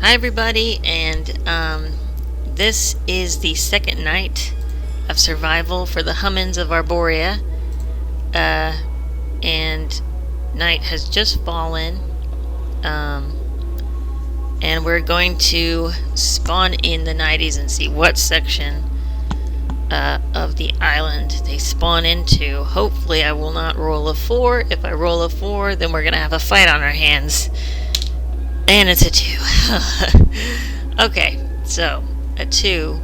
Hi everybody, and this is the second night of survival for the hummuns of Arbouria, and night has just fallen, and we're going to spawn in the 90s and see what section of the island they spawn into. Hopefully I will not roll a 4. If I roll a 4, then we're gonna have a fight on our hands. And it's a 2. Okay, so a 2.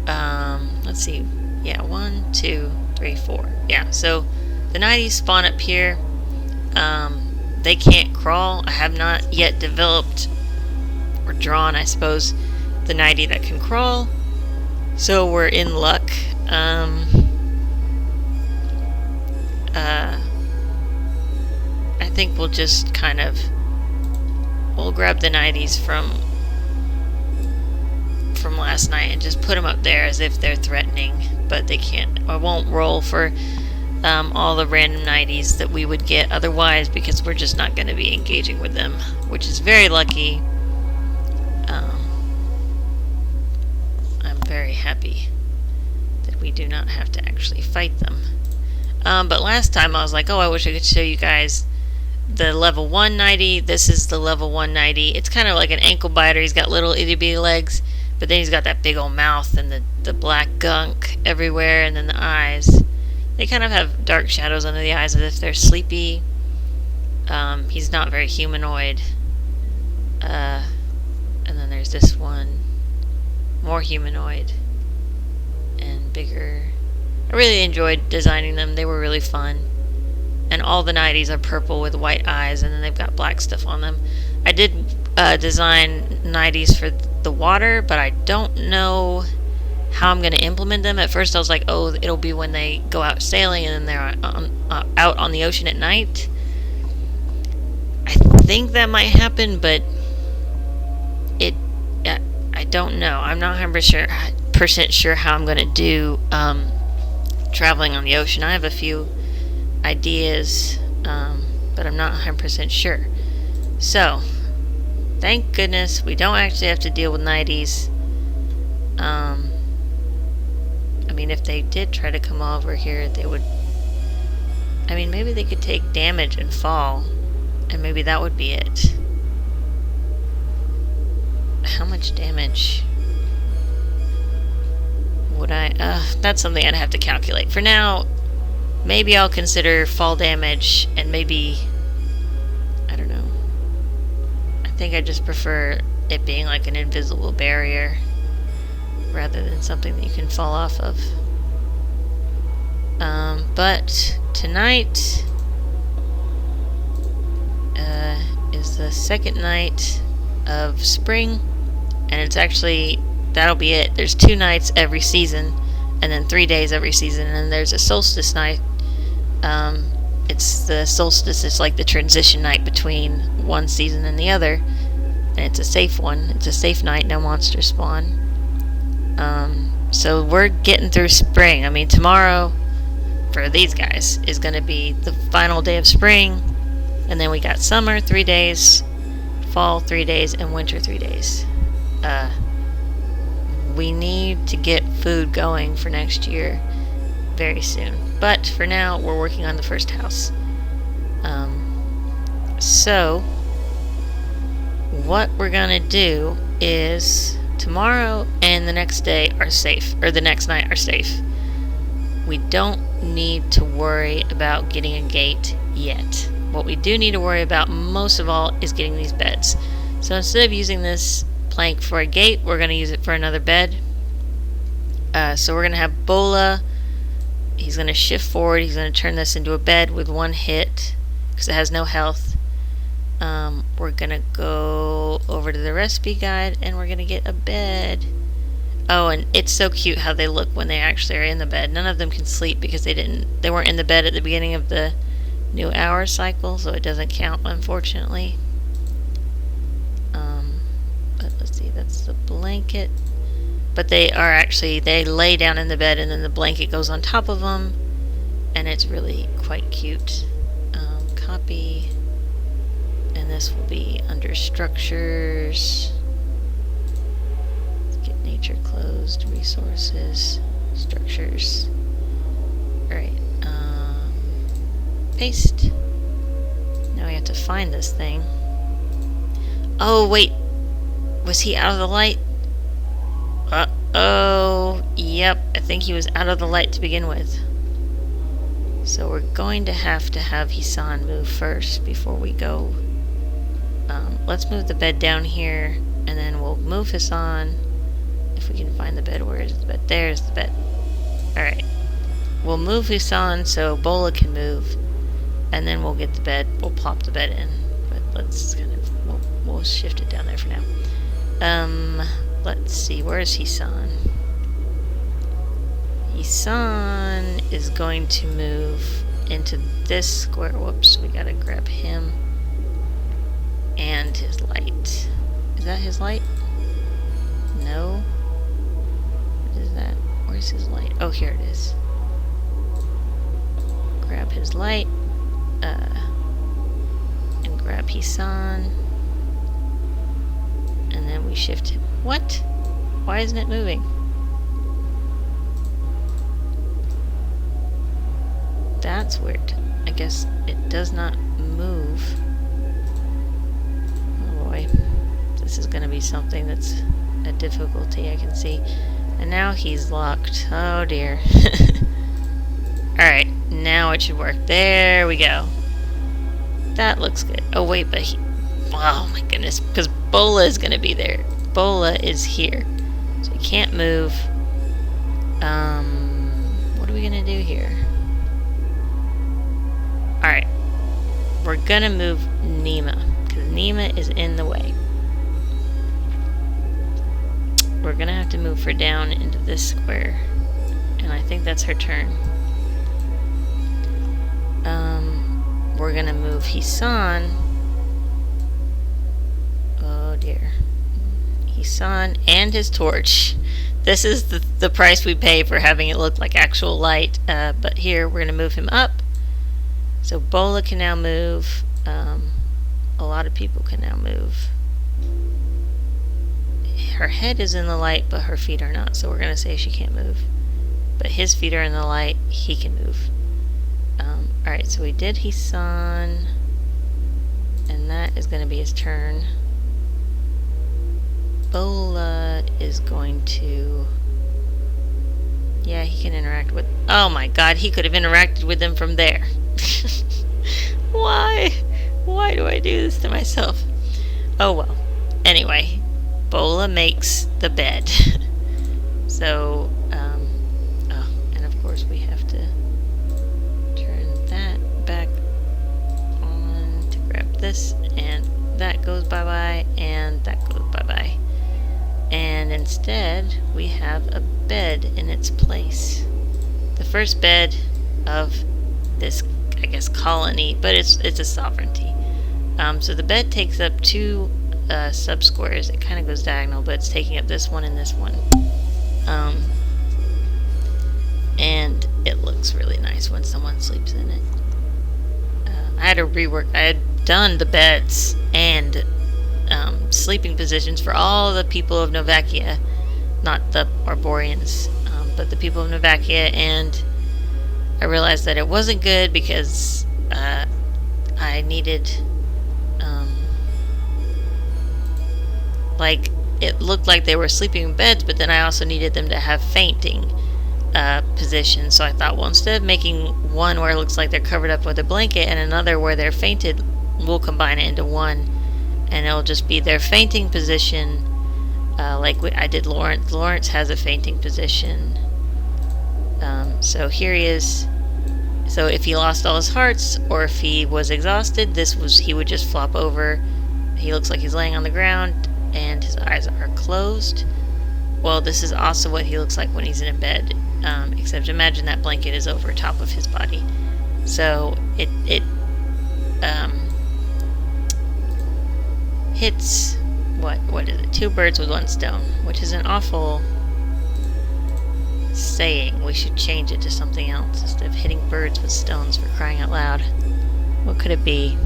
Let's see. Yeah, 1, 2, 3, 4. Yeah, so the 90s spawn up here. They can't crawl. I have not yet developed or drawn, I suppose, the 90 that can crawl. So we're in luck. I think we'll just kind of we'll grab the 90s from last night and just put them up there as if they're threatening, but they can't. I won't roll for all the random 90s that we would get otherwise, because we're just not going to be engaging with them, which is very lucky. I'm very happy that we do not have to actually fight them. But last time I was like, oh, I wish I could show you guys the level 1 90. This is the level 1 90. It's kind of like an ankle biter. He's got little itty bitty legs, but then he's got that big old mouth and the black gunk everywhere, and then the eyes. They kind of have dark shadows under the eyes as if they're sleepy. He's not very humanoid. And then there's this one, more humanoid and bigger. I really enjoyed designing them. They were really fun. And all the 90s are purple with white eyes, and then they've got black stuff on them. I did design 90s for the water, but I don't know how I'm going to implement them. At first I was like, oh, it'll be when they go out sailing and then they're out on the ocean at night. I think that might happen, but I don't know. I'm not 100% sure how I'm going to do traveling on the ocean. I have a few ideas, but I'm not 100% sure. So, thank goodness we don't actually have to deal with 90s. I mean, if they did try to come over here, they would... I mean, maybe they could take damage and fall, and maybe that would be it. How much damage would I... that's something I'd have to calculate. For now, maybe I'll consider fall damage, and maybe... I don't know. I think I just prefer it being like an invisible barrier rather than something that you can fall off of. But tonight is the second night of spring, and it's actually, that'll be it. There's 2 nights every season, and then 3 days every season, and then there's a solstice night. It's the solstice is like the transition night between one season and the other, and it's a safe one. It's a safe night, no monsters spawn. So we're getting through spring. I mean, tomorrow for these guys is going to be the final day of spring, and then we got summer 3 days, fall 3 days, and winter 3 days. We need to get food going for next year very soon, but for now we're working on the first house. So what we're gonna do is tomorrow and the next day are safe, or the next night are safe. We don't need to worry about getting a gate yet. What we do need to worry about most of all is getting these beds. So instead of using this plank for a gate, we're going to use it for another bed. So we're going to have Bola. He's going to shift forward. He's going to turn this into a bed with 1 hit because it has no health. We're going to go over to the recipe guide and we're going to get a bed. Oh, and it's so cute how they look when they actually are in the bed. None of them can sleep because they weren't in the bed at the beginning of the new hour cycle, so it doesn't count, unfortunately. But let's see, that's the blanket. But they lay down in the bed and then the blanket goes on top of them, and it's really quite cute. Copy, and And this will be under structures. Let's get nature closed, resources, structures. Alright, paste. Now we have to find this thing. Oh, wait. Was he out of the light? Uh-oh. Yep, I think he was out of the light to begin with. So we're going to have Hissan move first before we go. Let's move the bed down here, and then we'll move Hissan. If we can find the bed. Where is the bed? There's the bed. Alright. We'll move Hissan so Bola can move, and then we'll get the bed. We'll plop the bed in. But let's kind of... We'll shift it down there for now. Let's see. Where is Hissan? Hissan is going to move into this square. Whoops, we gotta grab him and his light. Is that his light? No. What is that? Where's his light? Oh, here it is. Grab his light and grab Hissan, and then we shift him. What? Why isn't it moving? That's weird. I guess it does not move. Oh boy. This is going to be something that's a difficulty, I can see. And now he's locked. Oh dear. Alright, now it should work. There we go. That looks good. Oh wait, but he... Oh my goodness. Because Bola is going to be there. Bola is here. So he can't move. What are we going to do here? Alright, we're gonna move Nima, because Nima is in the way. We're gonna have to move her down into this square, and I think that's her turn. We're gonna move Hissan. Oh dear. Hissan and his torch. This is the price we pay for having it look like actual light, but here we're gonna move him up. So Bola can now move. A lot of people can now move. Her head is in the light, but her feet are not. So we're going to say she can't move. But his feet are in the light. He can move. Alright, so we did Hissan. And that is going to be his turn. Bola is going to... Yeah, he can interact with... Oh my god, he could have interacted with them from there. Why? Why do I do this to myself? Oh well. Anyway, Bola makes the bed. So, oh, and of course we have to turn that back on to grab this, and that goes bye-bye, and that goes bye-bye. And instead, we have a bed in its place. The first bed of this, I guess, colony, but it's a sovereignty. So the bed takes up two sub-squares. It kind of goes diagonal, but it's taking up this one and this one. And it looks really nice when someone sleeps in it. I had to rework. I had done the beds and sleeping positions for all the people of Novakia, not the Arborians, but the people of Novakia, and I realized that it wasn't good because I needed, like, it looked like they were sleeping in beds, but then I also needed them to have fainting positions. So I thought, well, instead of making one where it looks like they're covered up with a blanket and another where they're fainted, we'll combine it into one, and it'll just be their fainting position, like I did Lawrence. Lawrence has a fainting position. So here he is. So if he lost all his hearts, or if he was exhausted, he would just flop over. He looks like he's laying on the ground, and his eyes are closed. Well, this is also what he looks like when he's in a bed, except imagine that blanket is over top of his body. So it hits, what is it? 2 birds with 1 stone, which is an awful saying. We should change it to something else instead of hitting birds with stones, for crying out loud. What could it be?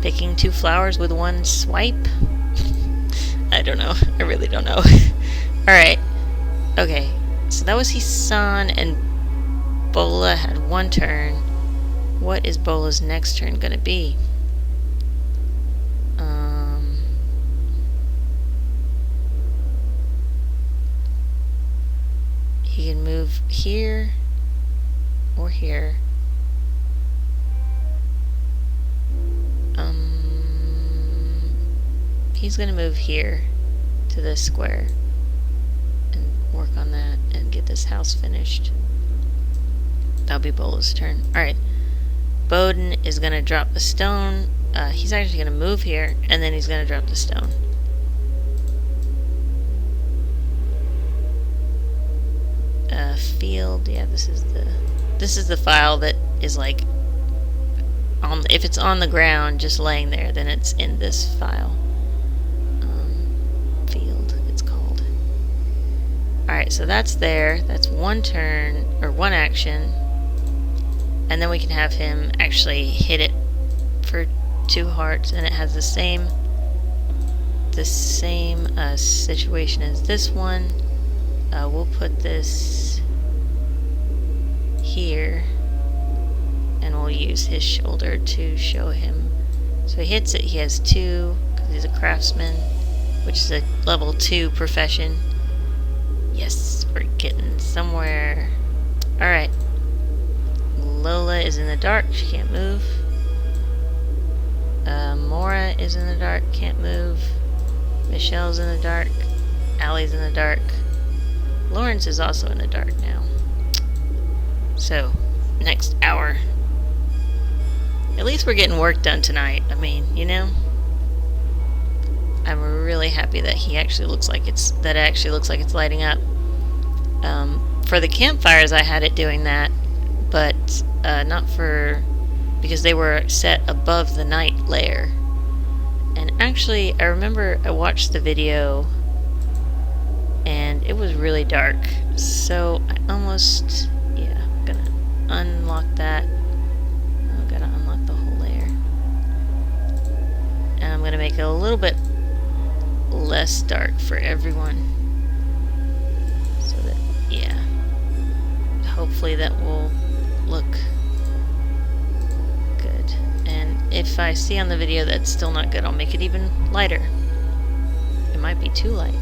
Picking 2 flowers with 1 swipe? I don't know. I really don't know. Alright. Okay. So that was Hisan, and Bola had 1 turn. What is Bola's next turn gonna be? He can move here or here. He's gonna move here to this square and work on that and get this house finished. That'll be Bola's turn. Alright. Bowden is gonna drop the stone. He's actually gonna move here, and then he's gonna drop the stone. Field, yeah, this is the file that is like if it's on the ground just laying there, then it's in this file. Field, it's called. Alright, so that's there. That's 1 turn, or 1 action. And then we can have him actually hit it for 2 hearts, and it has the same situation as this one. We'll put this here, and we'll use his shoulder to show him. So he hits it, he has 2, because he's a craftsman, which is a level 2 profession. Yes, we're getting somewhere. Alright. Lola is in the dark, she can't move. Mora is in the dark, can't move. Michelle's in the dark. Allie's in the dark. Lawrence is also in the dark now. So, next hour. At least we're getting work done tonight. I mean, you know? I'm really happy that it actually looks like it's lighting up. For the campfires I had it doing that, but not because they were set above the night layer. And actually, I remember I watched the video and it was really dark, so I almost, I'm gonna unlock that. I'm gonna unlock the whole layer, and I'm gonna make it a little bit less dark for everyone, so that, hopefully that will look good. And if I see on the video that's still not good, I'll make it even lighter. It might be too light.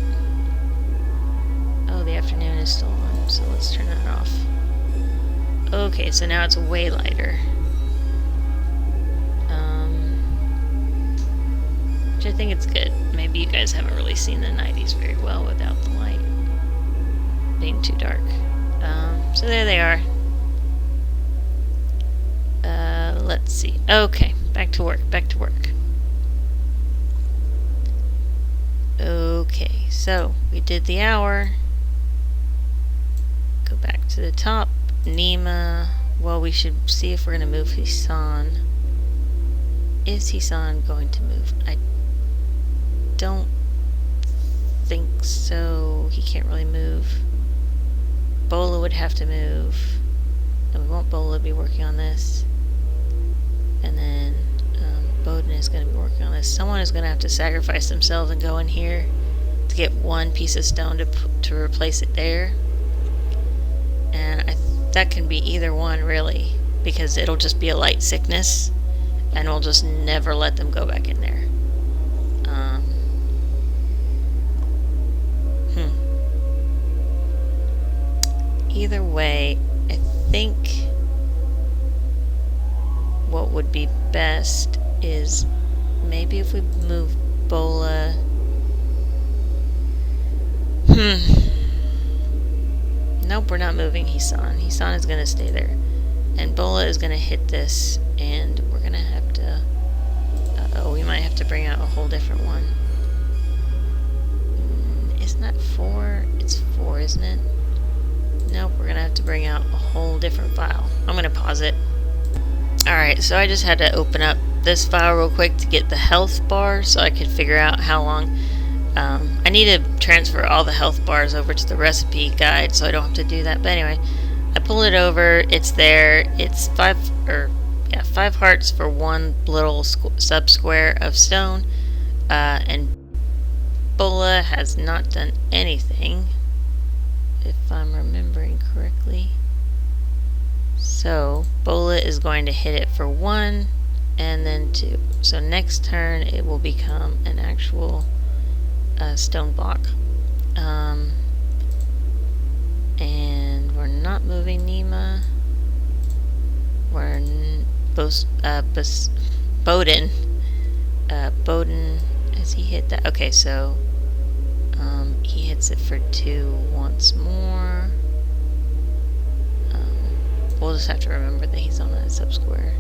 Oh, the afternoon is still on, so let's turn that off. Okay, so now it's way lighter. Which I think it's good. Maybe you guys haven't really seen the 90s very well without the light being too dark. So there they are. Let's see. Okay, back to work. Okay, so we did the hour. Go back to the top. Nima. Well, we should see if we're going to move Hisan. Is Hisan going to move? I don't think so. He can't really move. Bola would have to move. And we want Bola to be working on this. And then Bowden is going to be working on this. Someone is going to have to sacrifice themselves and go in here to get 1 piece of stone to replace it there. And that can be either one, really, because it'll just be a light sickness, and we'll just never let them go back in there. Either way, I think what would be best is maybe if we move Bola. Nope, we're not moving Hisan. Hisan is going to stay there. And Bola is going to hit this, and we're going to have to... we might have to bring out a whole different one. Isn't that 4? It's 4, isn't it? Nope, we're going to have to bring out a whole different file. I'm going to pause it. Alright, so I just had to open up this file real quick to get the health bar so I could figure out how long... I need to transfer all the health bars over to the recipe guide so I don't have to do that. But anyway, I pull it over, it's there, it's Yeah, 5 hearts for one little sub-square of stone. And Bola has not done anything, if I'm remembering correctly. So Bola is going to hit it for 1 and then 2. So next turn it will become an actual stone block. And we're not moving Nima. We're Bowden. Bowden, has he hit that? Okay, so he hits it for 2 once more. We'll just have to remember that he's on a sub-square.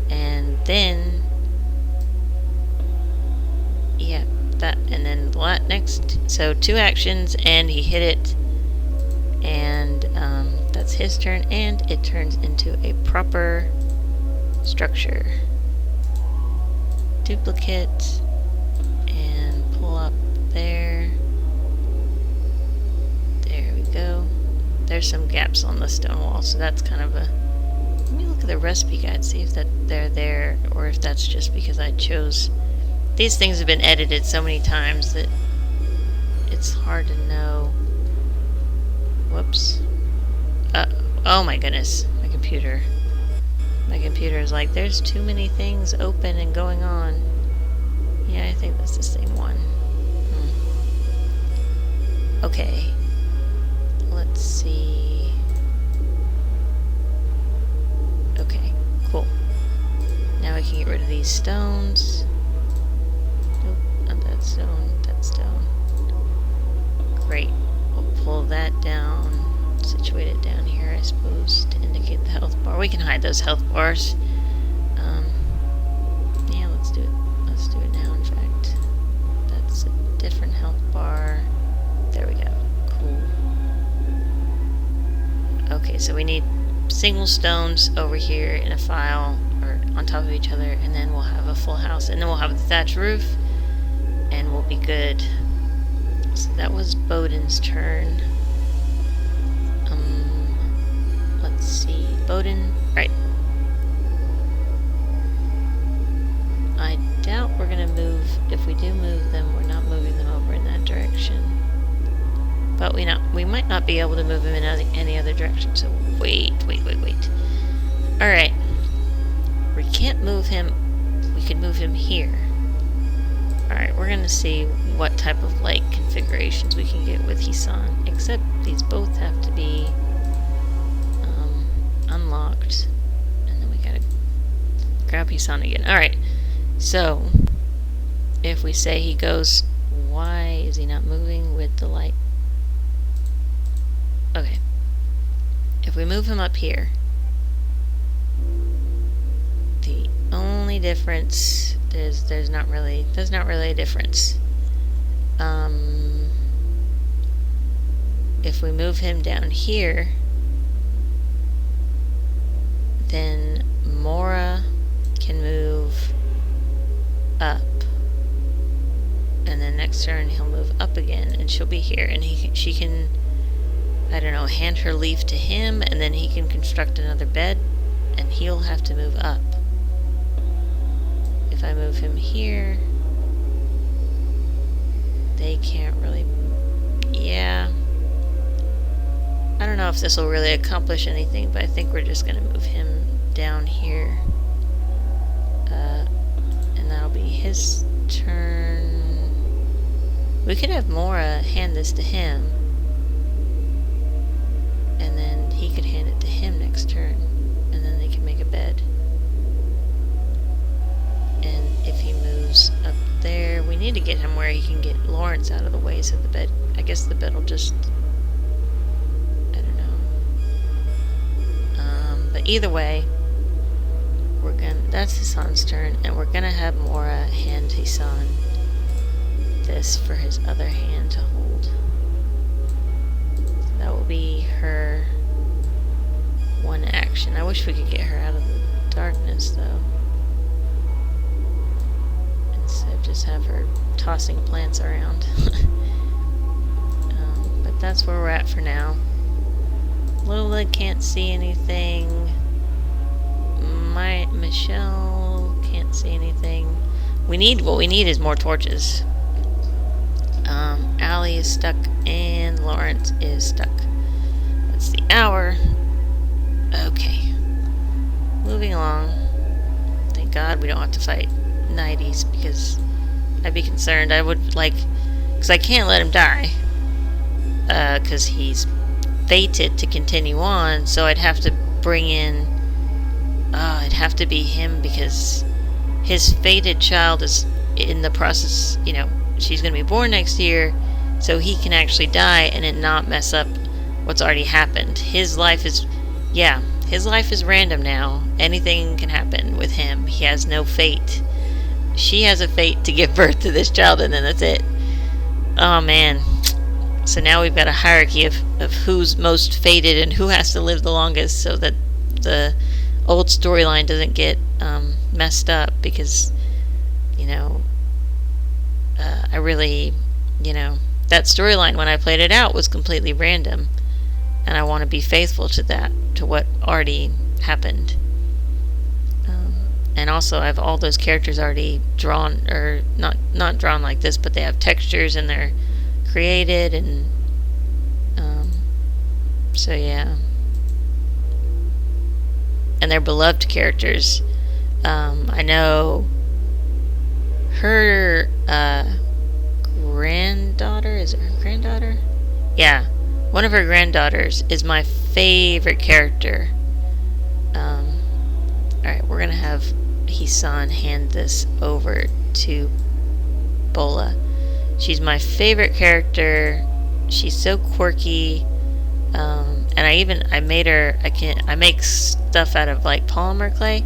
And then, yeah, that, and then next, so 2 actions, and he hit it, and that's his turn, and it turns into a proper structure. Duplicate, and pull up there. There we go. There's some gaps on the stone wall, so that's kind of a... Let me look at the recipe guide, see if they're there, or if that's just because I chose... These things have been edited so many times that it's hard to know. Whoops. Oh my goodness, my computer. My computer is like, there's too many things open and going on. Yeah, I think that's the same one. Okay. Let's see. Okay, cool. Now we can get rid of these stones. Nope, not that stone, that stone. Great. We'll pull that down. Situate it down here, I suppose, to indicate the health bar. We can hide those health bars. Yeah, let's do it. Let's do it now, in fact. That's a different health bar. There we go. Cool. Okay, so we need single stones over here in a file, or on top of each other, and then we'll have a full house, and then we'll have a thatched roof, and we'll be good. So that was Bowden's turn. Let's see, Bowden, right. I doubt we're gonna move, if we do move them, we're not moving them over in that direction. But we might not be able to move him in any other direction, so wait. Alright. We can't move him, we could move him here. Alright, we're gonna see what type of light configurations we can get with Hisan, except these both have to be unlocked. And then we gotta grab Hisan again. Alright, so if we say he goes, why is he not moving with the light? Okay. If we move him up here, the only difference is there's not really a difference. If we move him down here, then Mora can move up, and then next turn he'll move up again, and she'll be here, and she can, I don't know, hand her leaf to him, and then he can construct another bed, and he'll have to move up. If I move him here, they can't really... Yeah. I don't know if this will really accomplish anything, but I think we're just going to move him down here. And that'll be his turn. We could have Mora hand this to him, and then he could hand it to him next turn, and then they can make a bed. And if he moves up there, we need to get him where he can get Lawrence out of the way, so the bed, I guess the bed will just, I don't know. But either way, that's Hisan's turn, and we're gonna have Mora hand Hisan this for his other hand to hold. So that will be her one action. I wish we could get her out of the darkness, though. Instead of just have her tossing plants around. But that's where we're at for now. Lola can't see anything. Michelle can't see anything. What we need is more torches. Allie is stuck and Lawrence is stuck. That's the hour. Okay. Moving along. Thank God we don't have to fight 90s, because I'd be concerned. I would like, because I can't let him die. Because he's fated to continue on, so I'd have to bring in, it'd have to be him, because his fated child is in the process, she's going to be born next year, so he can actually die and it not mess up what's already happened. His life is random now. Anything can happen with him. He has no fate. She has a fate to give birth to this child, and then that's it. Oh man. So now we've got a hierarchy of who's most fated and who has to live the longest, so that the old storyline doesn't get messed up, because I really, that storyline when I played it out was completely random, and I want to be faithful to that, to what already happened. And also I have all those characters already drawn, or not drawn like this, but they have textures and they're created, and so yeah, and they're beloved characters. I know her granddaughter, is it her granddaughter? Yeah, one of her granddaughters is my favorite character. Alright, we're gonna have Hisan hand this over to Bola. She's my favorite character. She's so quirky. And I made her, I make stuff out of like polymer clay.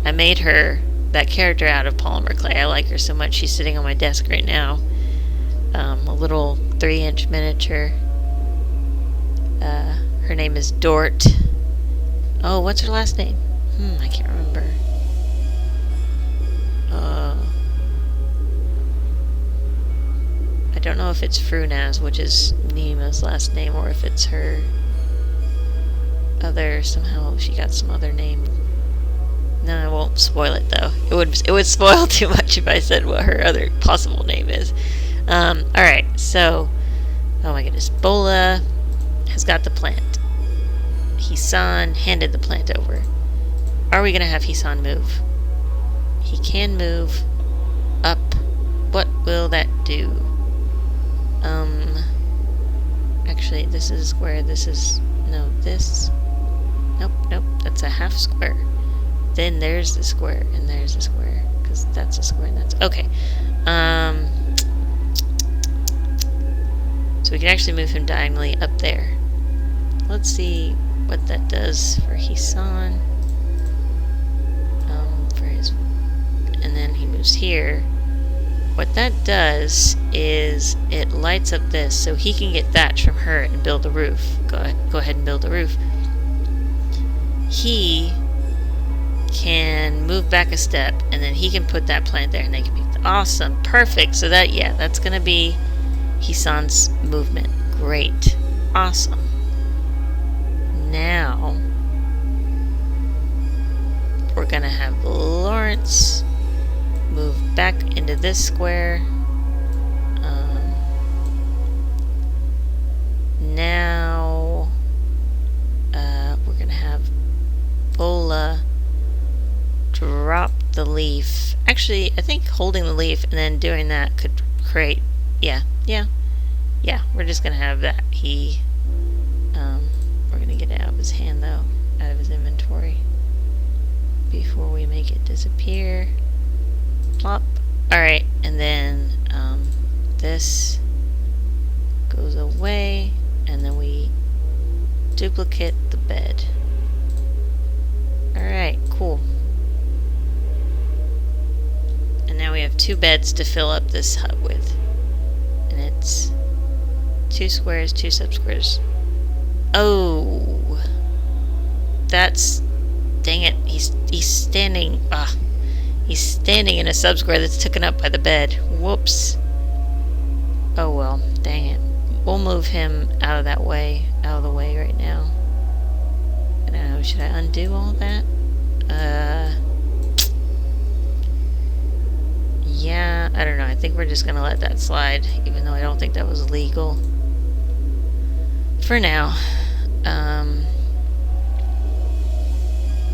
I made her, that character, out of polymer clay. I like her so much. She's sitting on my desk right now. A little 3-inch miniature. Her name is Dort. Oh, what's her last name? I can't remember. I don't know if it's Frunaz, which is Nima's last name, or if it's her other, somehow she got some other name. No, I won't spoil it though. It would spoil too much if I said what her other possible name is. Alright, so, oh my goodness, Bola has got the plant. Hisan handed the plant over. Are we going to have Hisan move? He can move up. What will that do? Actually, this is a square. This is, no, this. Nope, that's a half square. Then there's the square, and there's the square, because that's a square, and that's, okay. So we can actually move him diagonally up there. Let's see what that does for Hisan. And then he moves here. What that does is it lights up this, so he can get thatch from her and build a roof. Go ahead and build the roof. He can move back a step, and then he can put that plant there, and they can be awesome, perfect. So that, yeah, that's gonna be Hisan's movement. Great, awesome. Now we're gonna have Lawrence move back into this square. Now we're gonna have Bola drop the leaf. Actually, I think holding the leaf and then doing that could create, yeah, we're just gonna have that. We're gonna get it out of his hand though, out of his inventory, before we make it disappear. Plop. Alright, and then this goes away, and then we duplicate the bed. Alright, cool. And now we have 2 beds to fill up this hut with. And it's 2 squares, 2 subsquares. Oh, that's, dang it, he's standing, he's standing in a subsquare that's taken up by the bed. Whoops. Oh well, dang it. We'll move him out of the way right now. I don't know, should I undo all that? Yeah, I don't know. I think we're just gonna let that slide, even though I don't think that was legal. For now.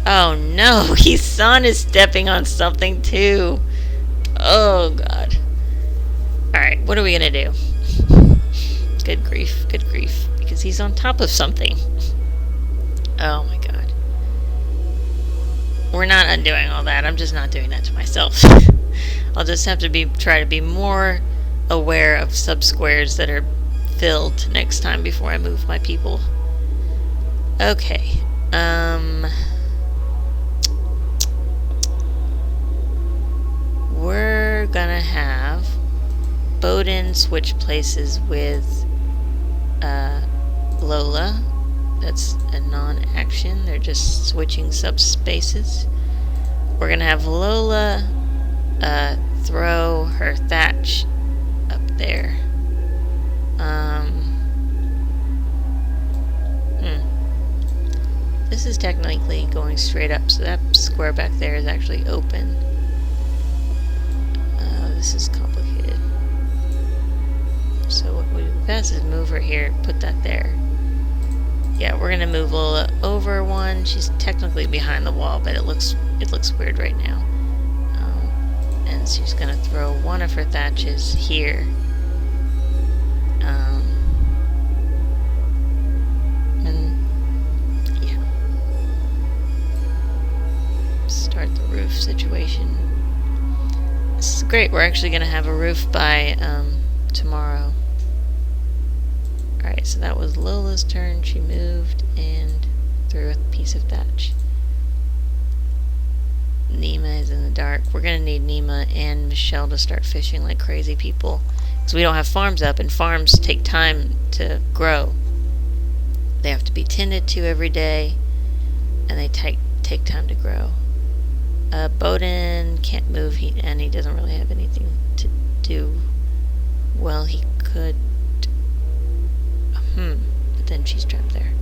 Oh no, his son is stepping on something too. Oh god. Alright, what are we gonna do? Good grief, because he's on top of something. Oh my god. We're not undoing all that. I'm just not doing that to myself. I'll just have to try to be more aware of subsquares that are filled next time before I move my people. Okay. We're gonna have Bowden switch places with Lola. That's a non-action. They're just switching subspaces. We're gonna have Lola throw her thatch up there. This is technically going straight up, so that square back there is actually open. This is complicated. So what we do best is move her here, put that there. Yeah, we're gonna move Lola over one. She's technically behind the wall, but it looks weird right now. And she's gonna throw one of her thatches here. And yeah, start the roof situation. This is great. We're actually gonna have a roof by tomorrow. Alright, so that was Lola's turn. She moved and threw a piece of thatch. Nima is in the dark. We're going to need Nima and Michelle to start fishing like crazy people. Because we don't have farms up, and farms take time to grow. They have to be tended to every day, and they take time to grow. Bowden can't move, and he doesn't really have anything to do. Well, he could. But then she's trapped there.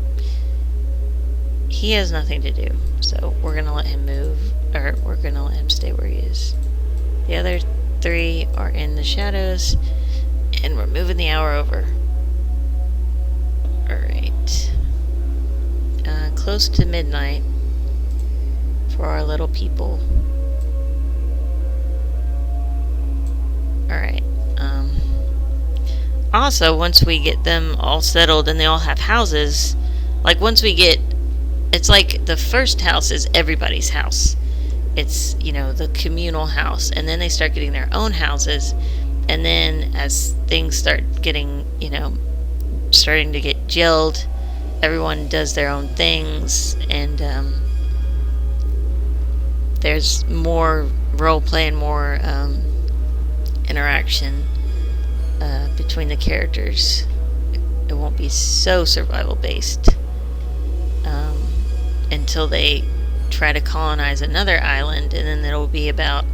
He has nothing to do, so we're gonna let him move, or we're gonna let him stay where he is. The other three are in the shadows, and we're moving the hour over. Alright. Close to midnight for our little people. Alright. Also, once we get them all settled and they all have houses, like once we get, it's like the first house is everybody's house. It's, you know, the communal house, and then they start getting their own houses, and then as things start getting, you know, starting to get gelled, everyone does their own things, and there's more role play and more interaction between the characters. It won't be so survival based until they try to colonize another island, and then it'll be about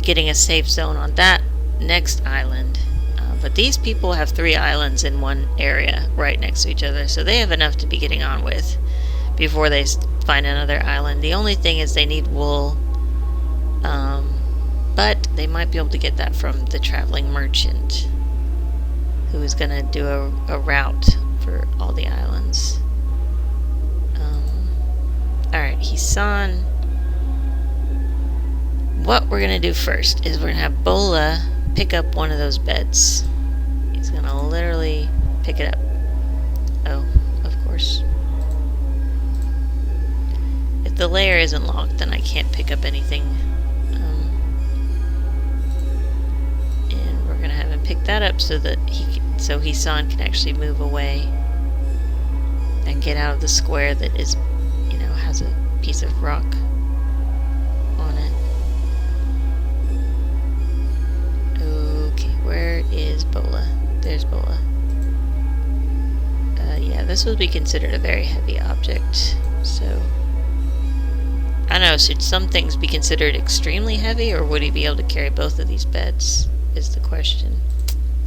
getting a safe zone on that next island. But these people have 3 islands in one area right next to each other, so they have enough to be getting on with before they find another island. The only thing is they need wool, but they might be able to get that from the traveling merchant, who is going to do a route for all the islands. Alright, Hisan. What we're going to do first is we're going to have Bola pick up one of those beds. He's going to literally pick it up. Oh, of course. If the layer isn't locked, then I can't pick up anything. And we're going to have him pick that up so that Hisan can actually move away and get out of the square that is, you know, has a piece of rock on it. Okay, where is Bola? There's Bola. Yeah, this would be considered a very heavy object, so I don't know, should some things be considered extremely heavy, or would he be able to carry both of these beds, is the question.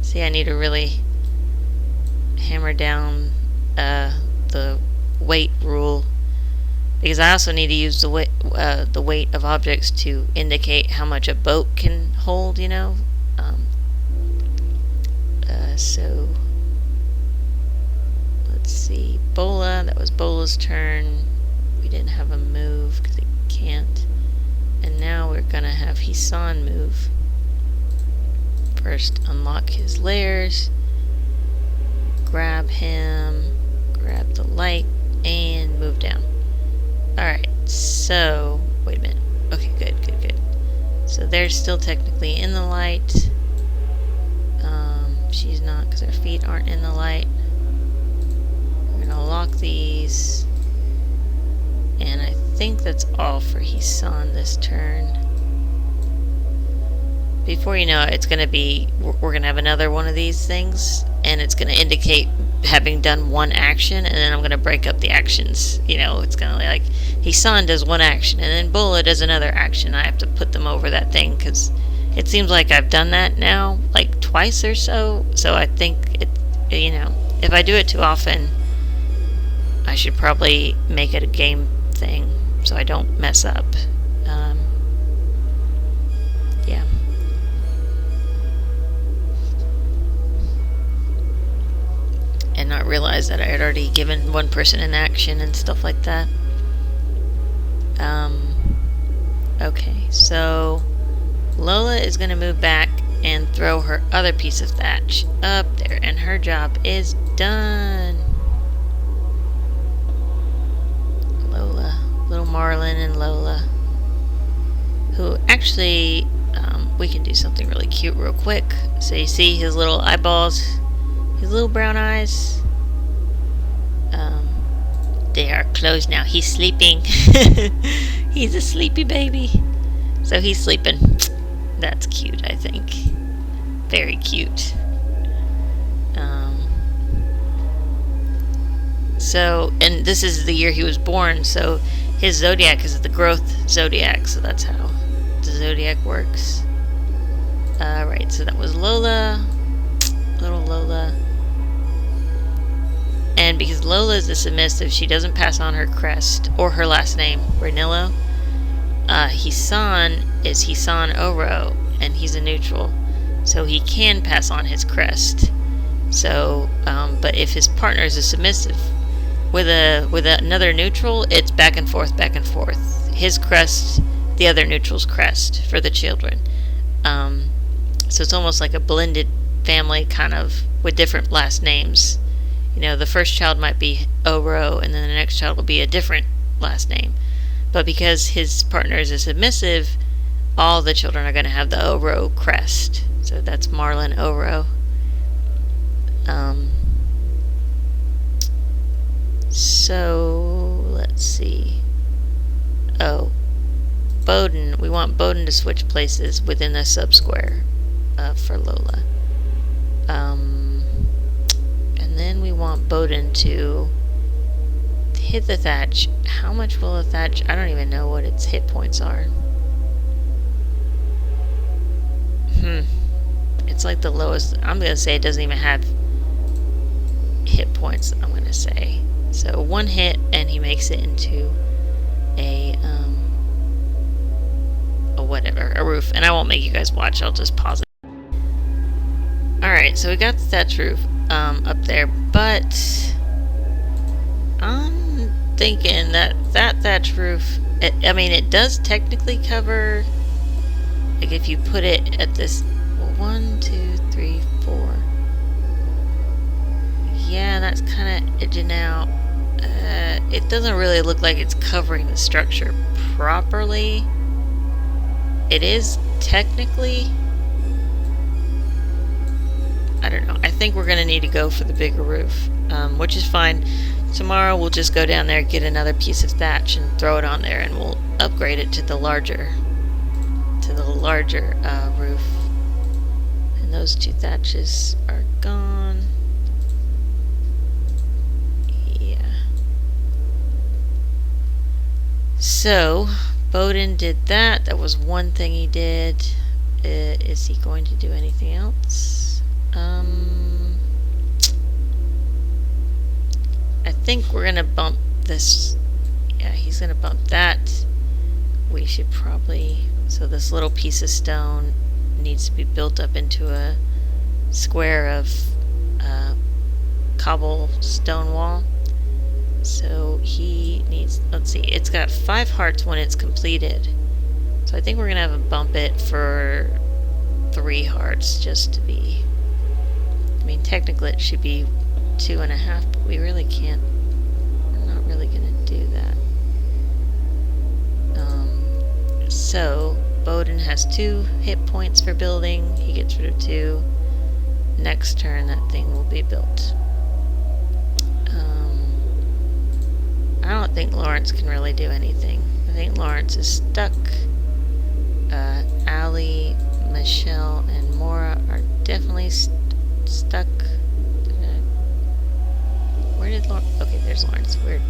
See, I need to really hammer down the weight rule because I also need to use the weight of objects to indicate how much a boat can hold, you know. So let's see, Bola, that was Bola's turn. We didn't have him move because he can't. And now we're gonna have Hisan move. First, unlock his layers, grab him, grab the light, and move down. Alright, so, wait a minute. Okay, good. So they're still technically in the light. She's not, because her feet aren't in the light. We're gonna lock these. And I think that's all for Hisan this turn. Before you know it, it's gonna be, we're gonna have another one of these things, and it's gonna indicate having done one action, and then I'm gonna break up the actions. You know, it's gonna like Hisan does one action, and then Bola does another action. I have to put them over that thing because it seems like I've done that now like twice or so. So I think it, you know, if I do it too often, I should probably make it a game thing so I don't mess up. Yeah. And not realize that I had already given one person an action and stuff like that. Okay, so Lola is going to move back and throw her other piece of thatch up there, and her job is done. Lola, little Marlin and Lola, who actually, we can do something really cute real quick. So you see his little eyeballs, his little brown eyes. They are closed now. He's sleeping. He's a sleepy baby. So he's sleeping. That's cute, I think. Very cute. So, and this is the year he was born, so his zodiac is the growth zodiac, so that's how the zodiac works. Right, so that was Lola. Little Lola. And because Lola is a submissive, she doesn't pass on her crest or her last name, Renillo. Hisan is Hisan Oro, and he's a neutral, so he can pass on his crest. So, but if his partner is a submissive with another neutral, it's back and forth. His crest, the other neutral's crest for the children. So it's almost like a blended family, kind of with different last names. You know, the first child might be Oro, and then the next child will be a different last name. But because his partner is a submissive, all the children are going to have the Oro crest. So that's Marlin Oro. So let's see. Oh, Bowden. We want Bowden to switch places within the subsquare for Lola. And then we want Bowden to hit the thatch. How much will the thatch? I don't even know what its hit points are. It's like the lowest. I'm gonna say it doesn't even have hit points. I'm gonna say so. One hit, and he makes it into a whatever, a roof. And I won't make you guys watch. I'll just pause it. All right, so we got the thatch roof up there, but I'm thinking that thatch roof, I mean, it does technically cover, like if you put it at this, 1, 2, 3, 4. Yeah, that's kind of edging out. It doesn't really look like it's covering the structure properly. It is technically, I don't know. I think we're going to need to go for the bigger roof, which is fine. Tomorrow we'll just go down there, get another piece of thatch, and throw it on there, and we'll upgrade it to the larger roof. And those two thatches are gone. Yeah. So Bowden did that. That was one thing he did. Is he going to do anything else? I think we're gonna bump this yeah, he's gonna bump that. We should probably, so this little piece of stone needs to be built up into a square of cobblestone wall. So he needs, let's see, it's got 5 hearts when it's completed. So I think we're gonna have to bump it for 3 hearts just to be, I mean technically it should be 2.5, but we really can't, we're not really gonna do that. So Bowden has 2 hit points for building, he gets rid of 2. Next turn that thing will be built. I don't think Lawrence can really do anything. I think Lawrence is stuck. Allie, Michelle, and Maura are definitely stuck. Where did Lawrence? Okay, there's Lawrence. Weird.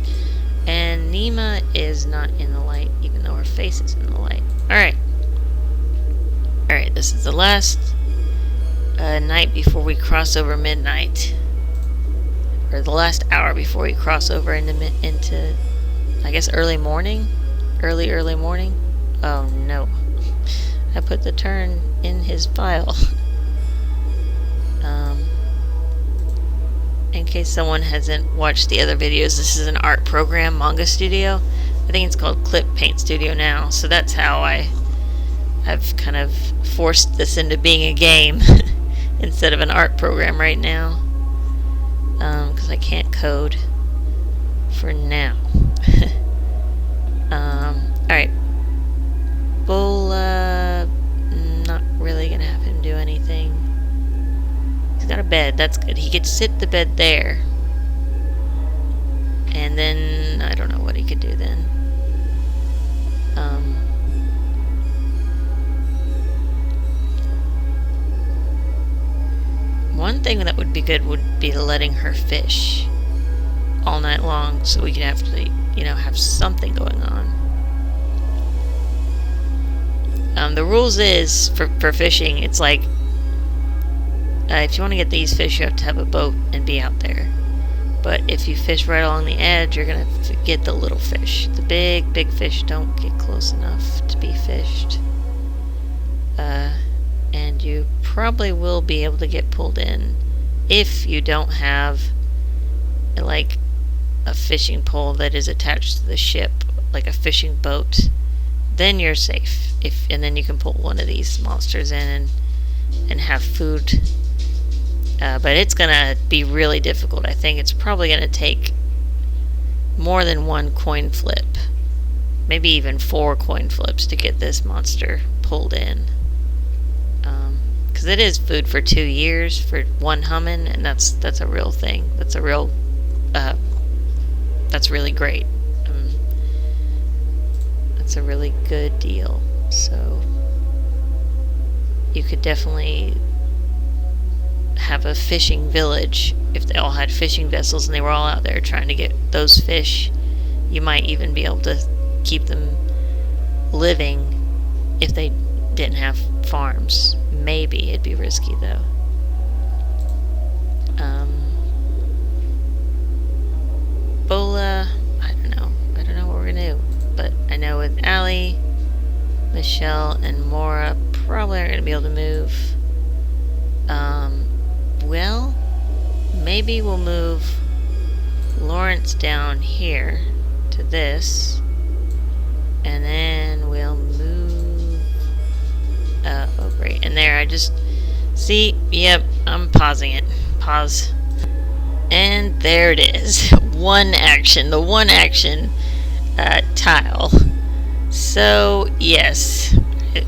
And Nima is not in the light, even though her face is in the light. Alright. Alright, this is the last night before we cross over midnight. Or the last hour before we cross over into I guess early morning? Early morning? Oh no. I put the turn in his file. In case someone hasn't watched the other videos, this is an art program, manga studio. I think it's called Clip Paint Studio now, so that's how I've kind of forced this into being a game instead of an art program right now. Because I can't code for now. Alright. Bola, not really gonna have him do anything. He's got a bed, that's good. He could sit the bed there. And then, I don't know what he could do then. One thing that would be good would be letting her fish all night long, so we could have to, you know, have something going on. The rules is, for fishing, it's like, if you want to get these fish, you have to have a boat and be out there. But if you fish right along the edge, you're going to get the little fish. The big fish don't get close enough to be fished. And you probably will be able to get pulled in if you don't have, like, a fishing pole that is attached to the ship, like a fishing boat. Then you're safe. And then you can pull one of these monsters in and have food. But it's gonna be really difficult. I think it's probably gonna take more than 1 coin flip, maybe even 4 coin flips to get this monster pulled in. Because it is food for 2 years for 1 hummun, and that's a real thing. That's a real, that's really great. That's a really good deal. So you could definitely have a fishing village if they all had fishing vessels and they were all out there trying to get those fish. You might even be able to keep them living if they didn't have farms. Maybe it'd be risky though. Bola, I don't know what we're gonna do, but I know with Allie, Michelle, and Maura probably aren't gonna be able to move. Well, maybe we'll move Lawrence down here to this, and then we'll move, oh great, and there I just, see, yep, I'm pausing it, pause, and there it is, one action, the one action tile. So yes, it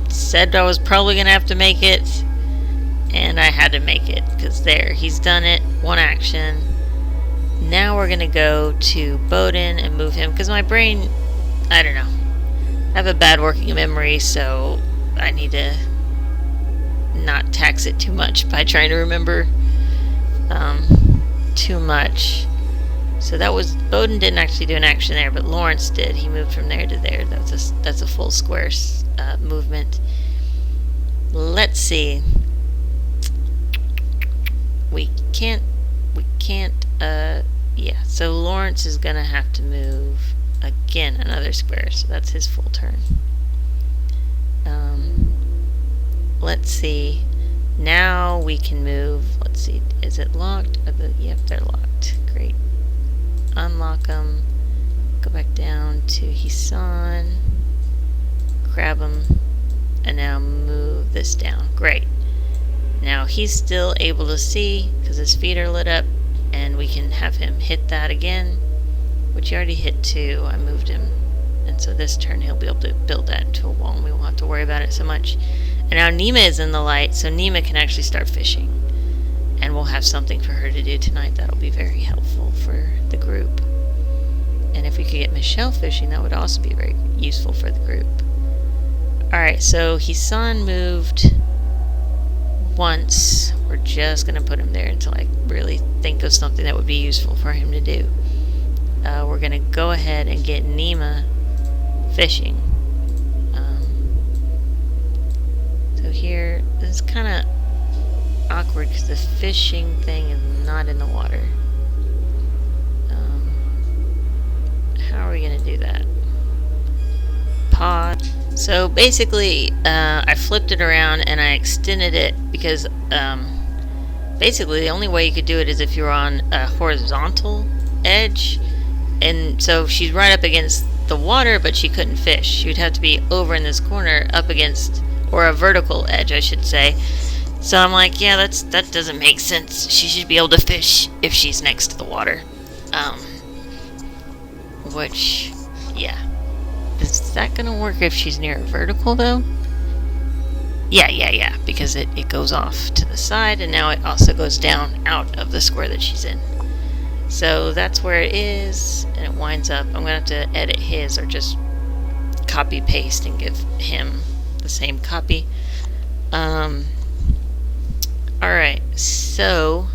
said I was probably gonna have to make it, and I had to make it, because there, he's done it, one action. Now we're gonna go to Bowden and move him, because my brain, I don't know, I have a bad working memory, so I need to not tax it too much by trying to remember too much. So that was, Bowden didn't actually do an action there, but Lawrence did. He moved from there to there. That's a full square movement. Let's see. We can't, yeah, so Lawrence is gonna have to move again another square, so that's his full turn. Let's see. Now we can move. Let's see. Is it locked? Yep, they're locked. Great. Unlock them. Go back down to Hisan. Grab him. And now move this down. Great. Now he's still able to see because his feet are lit up. And we can have him hit that again. Which he already hit 2. I moved him. And so this turn he'll be able to build that into a wall and we won't have to worry about it so much. And now Nima is in the light, so Nima can actually start fishing. And we'll have something for her to do tonight that'll be very helpful for the group. And if we could get Michelle fishing, that would also be very useful for the group. Alright, so Hisan moved once. We're just going to put him there until I really think of something that would be useful for him to do. We're going to go ahead and get Nima fishing. So here, this is kind of awkward because the fishing thing is not in the water. How are we going to do that? Pause. So basically, I flipped it around and I extended it because basically the only way you could do it is if you're on a horizontal edge. And so she's right up against the water, but she couldn't fish. She would have to be over in this corner up against, or a vertical edge, I should say. So I'm like, yeah, that doesn't make sense. She should be able to fish if she's next to the water. Which, yeah. Is that going to work if she's near a vertical, though? Yeah, because it goes off to the side, and now it also goes down out of the square that she's in. So that's where it is, and it winds up. I'm going to have to edit his, or just copy paste and give him the same copy. Alright, so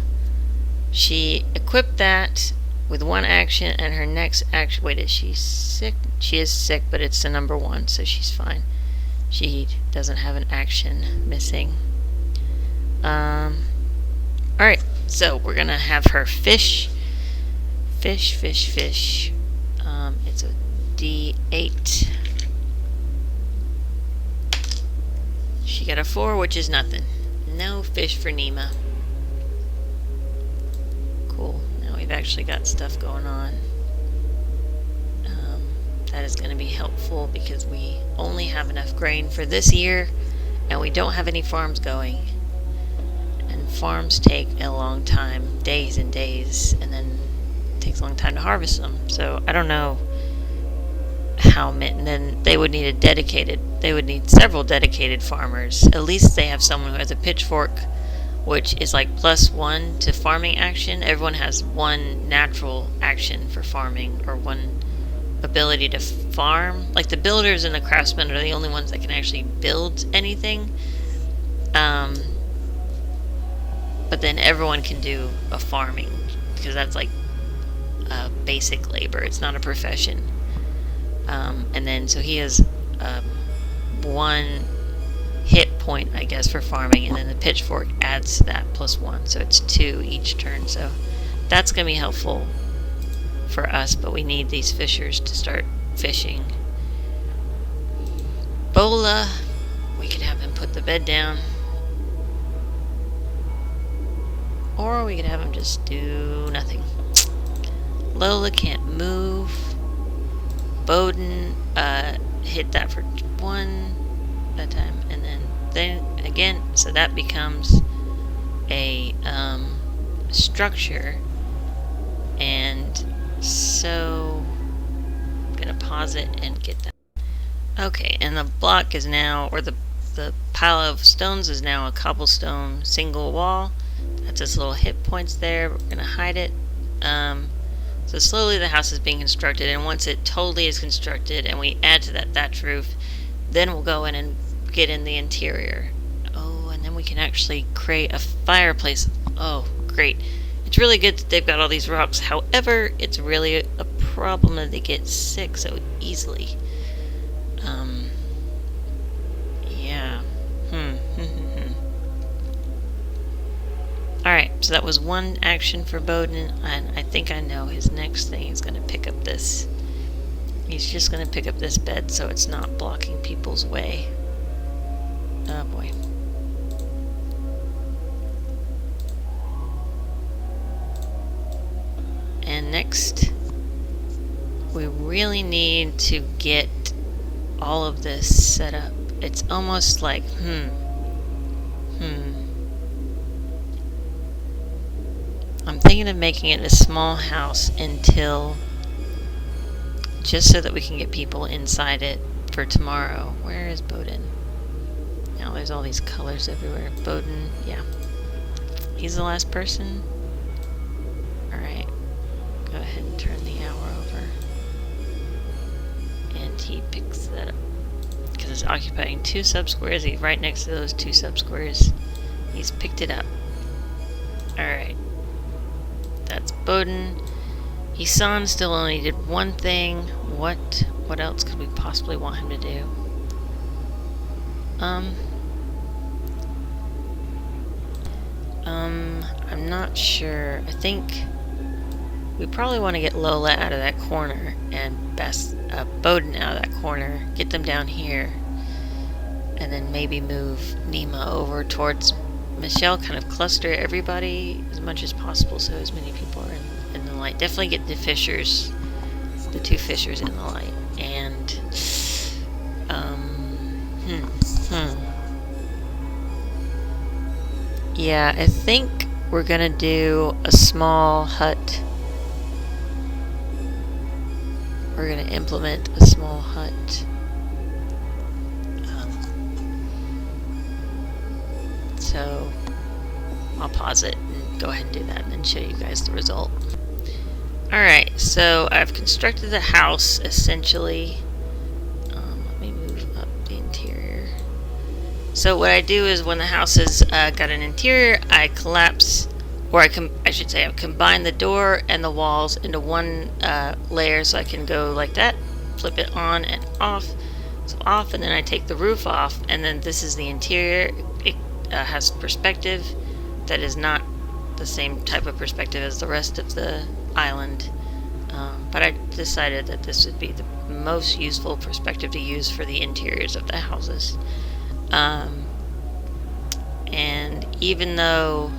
she equipped that with one action, and her next action, wait, is she sick? She is sick, but it's the number 1, so she's fine. She doesn't have an action missing. Alright, so we're gonna have her fish. Fish. It's a D8. She got a 4, which is nothing. No fish for Nima. Cool. Now we've actually got stuff going on. That is going to be helpful because we only have enough grain for this year and we don't have any farms going. And farms take a long time, days and days, and then it takes a long time to harvest them. So I don't know how many, and then they would need several dedicated farmers. At least they have someone who has a pitchfork, which is like +1 to farming action. Everyone has 1 natural action for farming, or 1 ability to farm. Like the builders and the craftsmen are the only ones that can actually build anything. But then everyone can do a farming, because that's like basic labor. It's not a profession. And then so he has 1 hit point, I guess, for farming, and then the pitchfork adds to that +1, so it's 2 each turn. So that's going to be helpful for us, but we need these fishers to start fishing. Bola, we could have him put the bed down, or we could have him just do nothing. Lola can't move. Bowden hit that for 1 that time, and then again, so that becomes a structure. And so I'm gonna pause it and get that. Okay, and the block is now, or the pile of stones is now a cobblestone single wall. That's its little hit points there. We're gonna hide it. So slowly the house is being constructed, and once it totally is constructed and we add to that thatch roof, then we'll go in and get in the interior. Oh, and then we can actually create a fireplace. Oh, great. It's really good that they've got all these rocks. However, it's really a problem that they get sick so easily. Yeah. Alright, so that was 1 action for Bowden, and I think I know his next thing is going to pick up this He's just going to pick up this bed so it's not blocking people's way. Oh boy. And next, we really need to get all of this set up. It's almost like, I'm thinking of making it a small house until, just so that we can get people inside it for tomorrow. Where is Bowden? Now there's all these colors everywhere. Bowden, yeah. He's the last person. Alright. Go ahead and turn the hour over. And he picks that up. Because it's occupying 2 subsquares. He's right next to those 2 subsquares. He's picked it up. Alright. That's Bowden. Isan still only did one thing. What else could we possibly want him to do? I'm not sure. I think we probably want to get Lola out of that corner and Bowden out of that corner. Get them down here. And then maybe move Nima over towards Michelle. Kind of cluster everybody as much as possible so as many people are in the light. Definitely get the fishers, the 2 fishers in the light. And, yeah, I think we're gonna do a small hut. We're gonna implement a small hut. So I'll pause it and go ahead and do that and then show you guys the result. Alright, so I've constructed the house essentially. Let me move up the interior. So what I do is when the house has got an interior, I collapse, or I should say I combine the door and the walls into one layer, so I can go like that, flip it on and off. So off, and then I take the roof off, and then this is the interior. It has perspective that is not the same type of perspective as the rest of the island, but I decided that this would be the most useful perspective to use for the interiors of the houses. And even though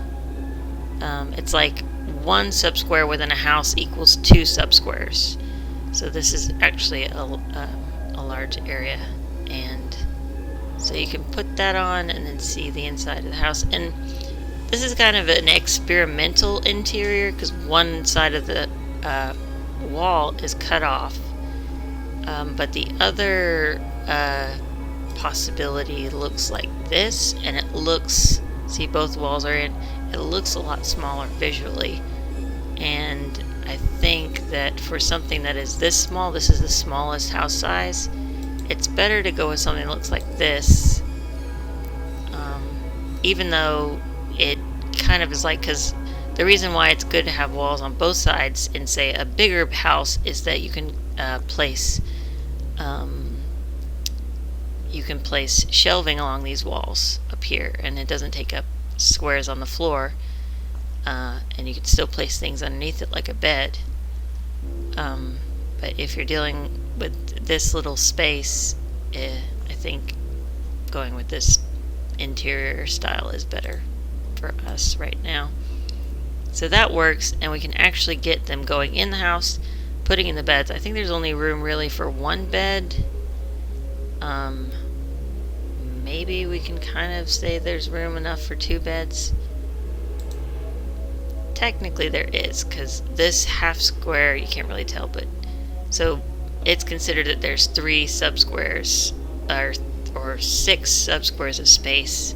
it's like 1 subsquare within a house equals 2 subsquares, so this is actually a large area, and so you can put that on and then see the inside of the house. And this is kind of an experimental interior because one side of the wall is cut off, but the other possibility looks like this, and it looks, see, both walls are in, it looks a lot smaller visually. And I think that for something that is this small, this is the smallest house size, it's better to go with something that looks like this, even though it kind of is like, because the reason why it's good to have walls on both sides in, say, a bigger house is that you can place shelving along these walls up here, and it doesn't take up squares on the floor, and you can still place things underneath it like a bed. But if you're dealing with this little space, I think going with this interior style is better for us right now. So that works, and we can actually get them going in the house, putting in the beds. I think there's only room really for 1 bed. Maybe we can kind of say there's room enough for 2 beds. Technically there is, because this half square, you can't really tell, but so it's considered that there's 3 subsquares or 6 subsquares of space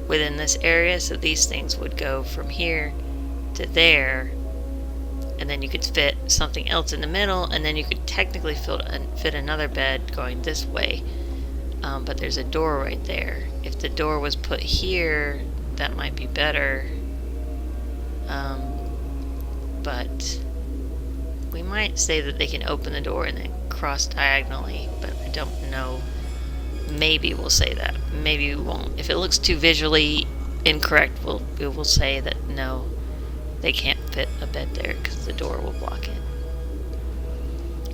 within this area, so these things would go from here to there, and then you could fit something else in the middle, and then you could technically fit another bed going this way, but there's a door right there. If the door was put here, that might be better, but we might say that they can open the door and then cross diagonally, but I don't know. Maybe we'll say that. Maybe we won't. If it looks too visually incorrect, we will say that no, they can't fit a bed there because the door will block it.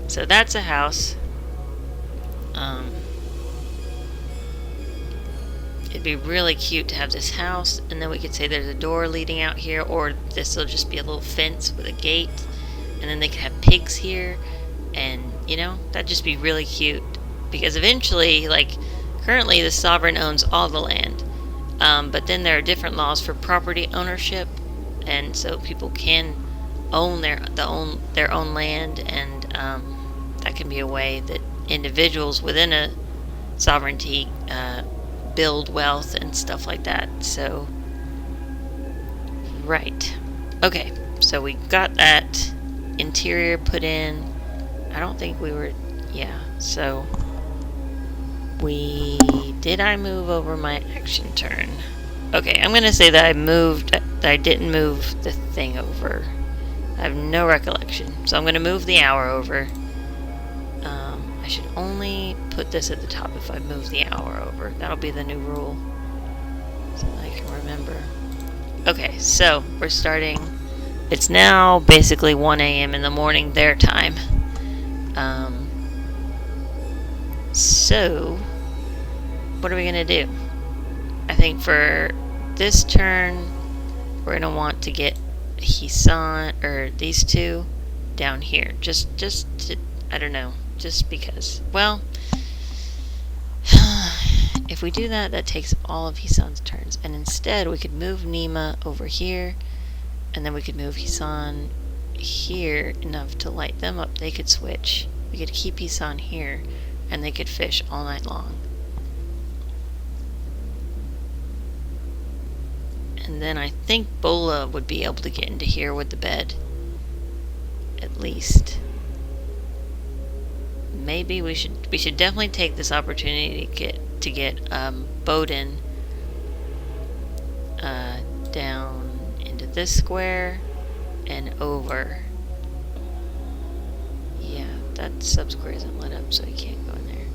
So that's a house. It'd be really cute to have this house, and then we could say there's a door leading out here, or this will just be a little fence with a gate, and then they could have pigs here, and you know, that'd just be really cute. Because eventually, like, currently the sovereign owns all the land, but then there are different laws for property ownership, and so people can own their own land, and that can be a way that individuals within a sovereignty build wealth and stuff like that. So, right. Okay, so we got that interior put in. I don't think we were, yeah, so did I move over my action turn? Okay, I'm gonna say that I didn't move the thing over. I have no recollection. So I'm gonna move the hour over. I should only put this at the top if I move the hour over. That'll be the new rule, so that I can remember. Okay, so we're starting. It's now basically 1 a.m. in the morning their time. So what are we gonna do? I think for this turn we're gonna want to get Hisan, or these two, down here. Just to, I don't know. Just because. Well, if we do that, that takes up all of Hisan's turns. And instead, we could move Nima over here, and then we could move Hisan here enough to light them up. They could switch. We could keep Hisan here, and they could fish all night long. And then I think Bola would be able to get into here with the bed. At least. Maybe we should definitely take this opportunity to get Bowden down into this square and over. Yeah, that sub-square isn't lit up, so he can't go in there.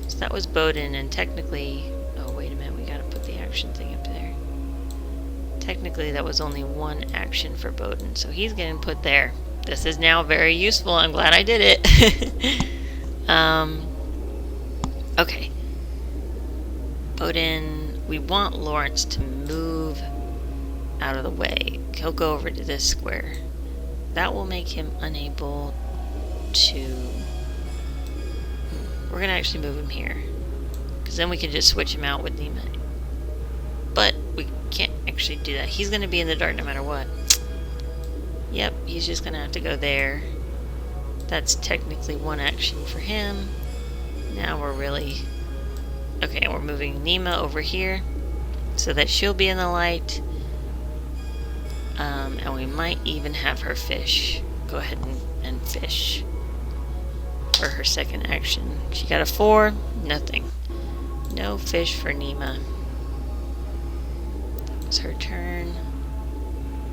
So that was Bowden, and technically, oh wait a minute, we gotta put the action thing up there. Technically that was only one action for Bowden, so he's getting put there. This is now very useful. I'm glad I did it. Okay. Bowden, we want Lawrence to move out of the way. He'll go over to this square. That will make him unable to... We're going to actually move him here, because then we can just switch him out with Nima. But we can't actually do that. He's going to be in the dark no matter what. Yep, he's just going to have to go there. That's technically one action for him. Now we're really... Okay, we're moving Nima over here so that she'll be in the light. And we might even have her fish. Go ahead and fish for her second action. She got a 4. Nothing. No fish for Nima. That was her turn.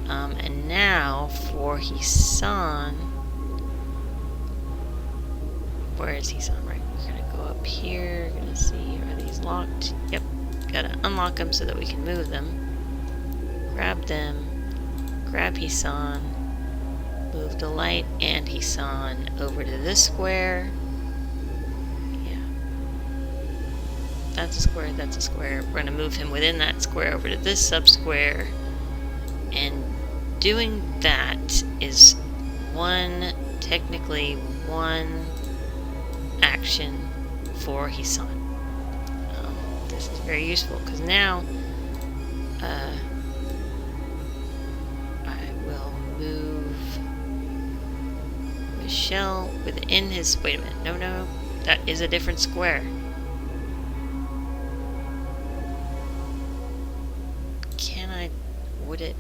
And now for Hisan. Where is Hisan? Right. We're going to go up here. We're going to see, are these locked? Yep. Got to unlock them so that we can move them. Grab them. Grab Hisan. Move the light and Hisan over to this square. Yeah. That's a square, that's a square. We're going to move him within that square over to this sub-square. And doing that is technically one action for Hisan. This is very useful because now I will move Michelle within his... Wait a minute. No. That is a different square. Can I... Would it...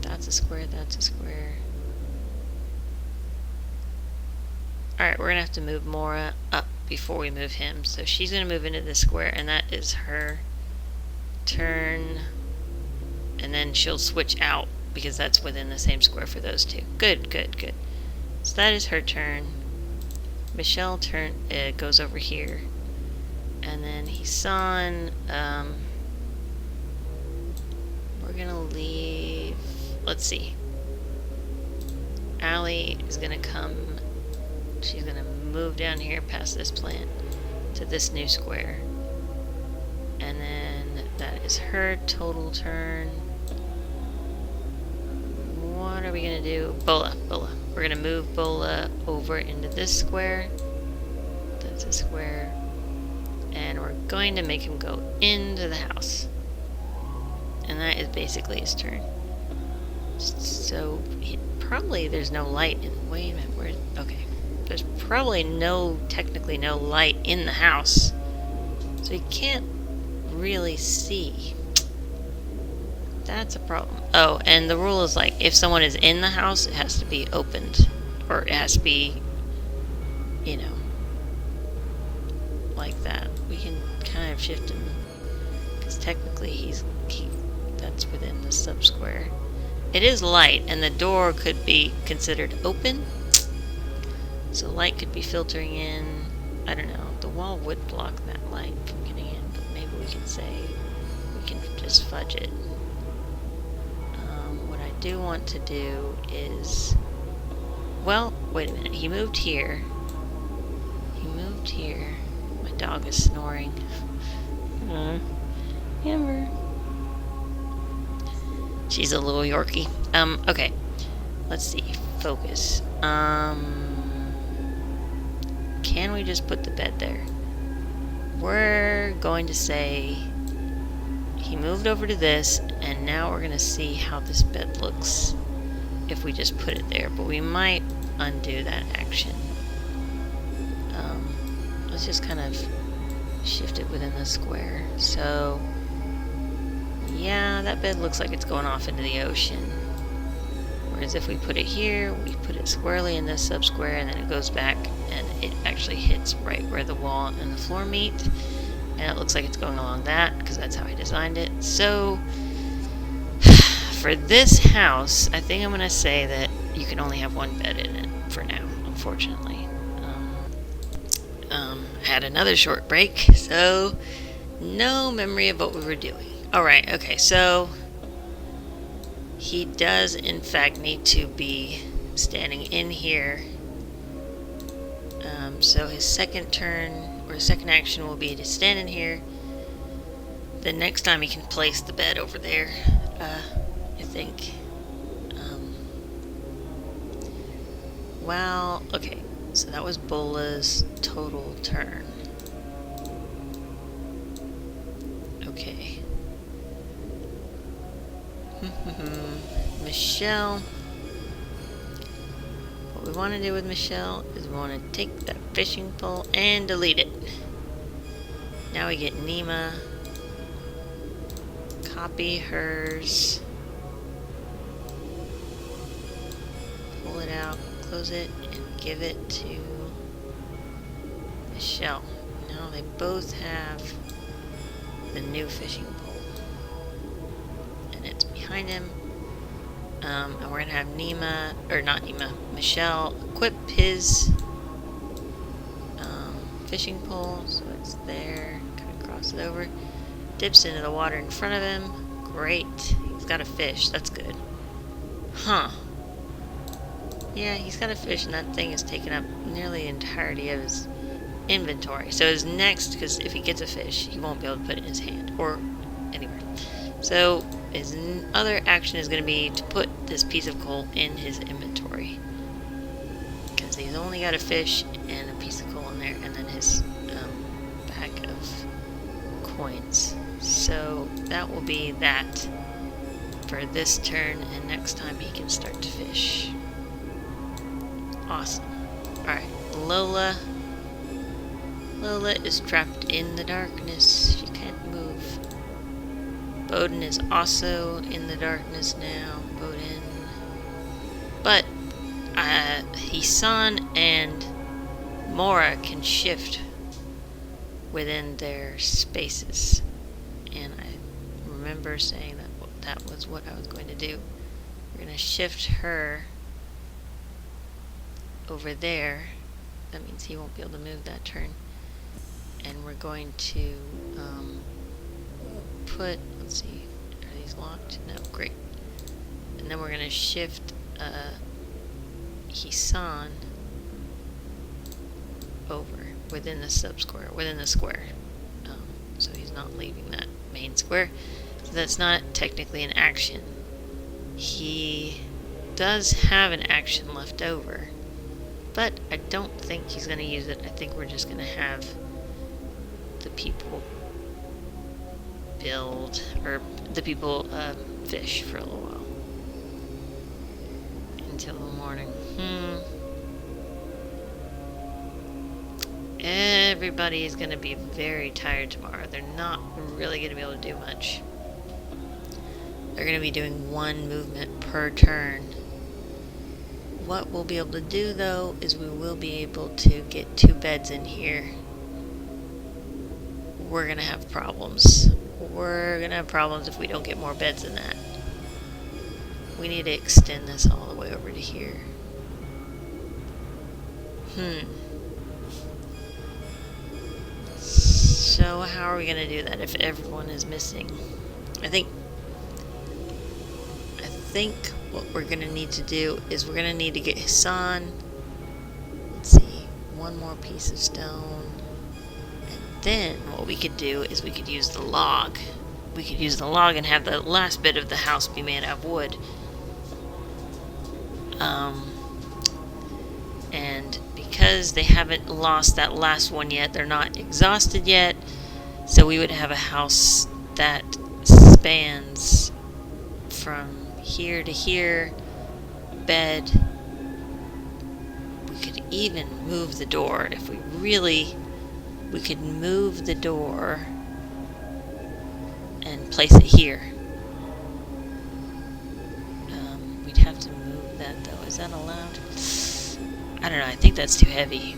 That's a square, that's a square. Alright, we're going to have to move Mora up before we move him. So she's going to move into this square, and that is her turn. And then she'll switch out, because that's within the same square for those two. Good. So that is her turn. Michelle goes over here. And then Hisan, we're going to leave... Let's see. Allie is gonna come, she's gonna move down here past this plant to this new square. And then that is her total turn. What are we gonna do? Bola. We're gonna move Bola over into this square. That's a square. And we're going to make him go into the house. And that is basically his turn. So, there's no light in, wait a minute, okay. There's probably technically no light in the house. So he can't really see. That's a problem. Oh, and the rule is like, if someone is in the house, it has to be opened. Or it has to be, you know, like that. We can kind of shift him, because technically that's within the sub-square. It is light, and the door could be considered open. So light could be filtering in. I don't know. The wall would block that light from getting in, but maybe we can say we can just fudge it. What I do want to do is, well, wait a minute. He moved here. My dog is snoring. Amber. She's a little Yorkie. Okay. Let's see. Focus. Can we just put the bed there? We're going to say he moved over to this, and now we're going to see how this bed looks if we just put it there. But we might undo that action. Let's just kind of shift it within the square. So, yeah, that bed looks like it's going off into the ocean. Whereas if we put it here, we put it squarely in this sub-square, and then it goes back, and it actually hits right where the wall and the floor meet. And it looks like it's going along that, because that's how I designed it. So, for this house, I think I'm going to say that you can only have one bed in it for now, unfortunately. Had another short break, so no memory of what we were doing. Alright, okay, so he does in fact need to be standing in here. So his second turn, or his second action, will be to stand in here. The next time he can place the bed over there, I think. Well, okay, so that was Bola's total turn. Okay. Michelle. What we want to do with Michelle is we want to take that fishing pole and delete it. Now we get Nima. Copy hers. Pull it out, close it, and give it to Michelle. Now they both have the new fishing pole. And it's behind him. And we're gonna have Michelle equip his fishing pole, so it's there. Kind of cross it over. Dips into the water in front of him. Great. He's got a fish. That's good. Huh. Yeah, he's got a fish, and that thing is taking up nearly the entirety of his inventory. So his next, because if he gets a fish, he won't be able to put it in his hand or anywhere. So his other action is going to be to put this piece of coal in his inventory, because he's only got a fish and a piece of coal in there, and then his bag of coins. So that will be that for this turn, and next time he can start to fish. Awesome. Alright, Lola is trapped in the darkness. She can't move. Bowden is also in the darkness now. Bowden. But Hisan and Mora can shift within their spaces. And I remember saying that was what I was going to do. We're going to shift her over there. That means he won't be able to move that turn. And we're going to let's see, are these locked? No, great. And then we're going to shift Hisan over within the subsquare, within the square. So he's not leaving that main square. So that's not technically an action. He does have an action left over, but I don't think he's going to use it. I think we're just going to have the people build, or the people fish for a little while until the morning. Everybody is going to be very tired tomorrow. They're not really going to be able to do much. They're going to be doing one movement per turn. What we'll be able to do, though, is we will be able to get 2 beds in here. We're going to have problems. We're going to have problems if we don't get more beds than that. We need to extend this all the way over to here. So how are we going to do that if everyone is missing? I think what we're going to need to do is we're going to need to get Hisan. Let's see, 1 more piece of stone. And then what we could do is we could use the log. We could use the log and have the last bit of the house be made out of wood. And because they haven't lost that last one yet, they're not exhausted yet, so we would have a house that spans from here to here, bed. We could even move the door if we could move the door and place it here. We'd have to move that though. Is that allowed? I don't know. I think that's too heavy.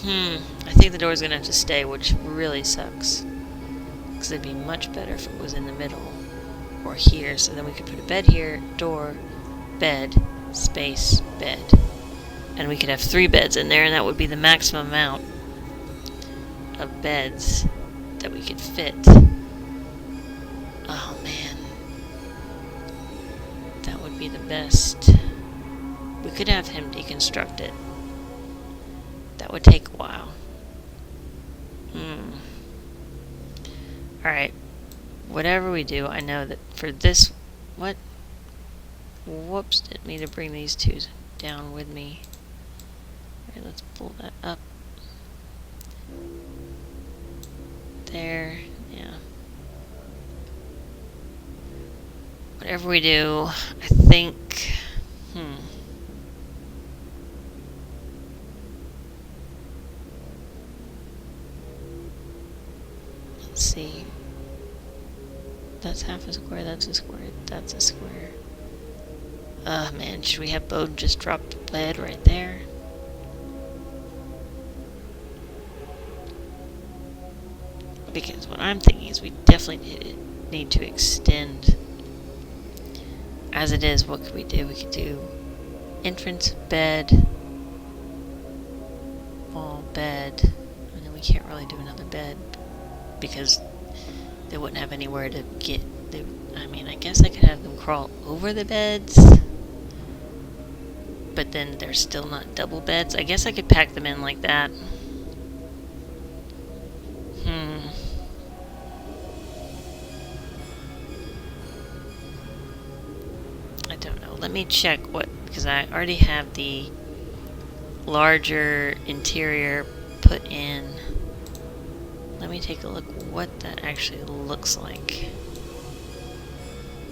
I think the door's gonna have to stay, which really sucks. Because it'd be much better if it was in the middle or here. So then we could put a bed here, door, bed, space, bed. And we could have 3 beds in there, and that would be the maximum amount of beds that we could fit. Oh man. That would be the best. We could have him deconstruct it. That would take a while. Alright. Whatever we do, I know that for this... What? Whoops, didn't mean to bring these 2 down with me. Alright, let's pull that up. There. Yeah. Whatever we do, I think... Let's see. That's half a square, that's a square, that's a square. Man, should we have Bode just drop the bed right there? Because what I'm thinking is we definitely need to extend. As it is, what could we do? We could do entrance, bed, wall, bed, and then we can't really do another bed because they wouldn't have anywhere to get. I mean, I guess I could have them crawl over the beds, but then they're still not double beds. I guess I could pack them in like that. I don't know. Let me check because I already have the larger interior put in. Let me take a look what that actually looks like.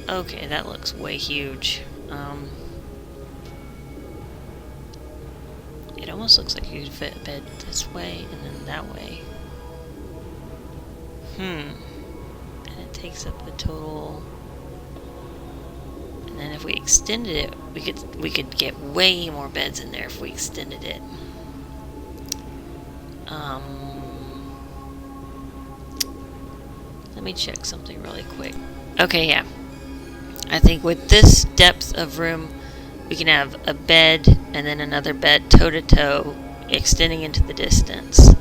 Okay, that looks way huge. It almost looks like you could fit a bed this way and then that way. And it takes up the total. And then if we extended it, we could get way more beds in there if we extended it. Let me check something really quick. Okay, yeah. I think with this depth of room, we can have a bed and then another bed toe to toe, extending into the distance.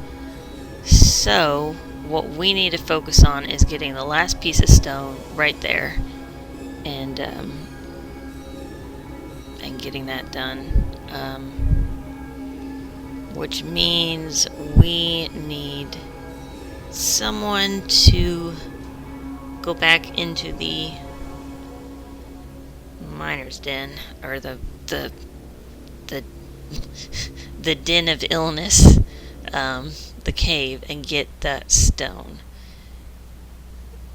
So, what we need to focus on is getting the last piece of stone right there, and getting that done. which means we need someone to go back into the miner's den, or the the den of illness, the cave, and get that stone.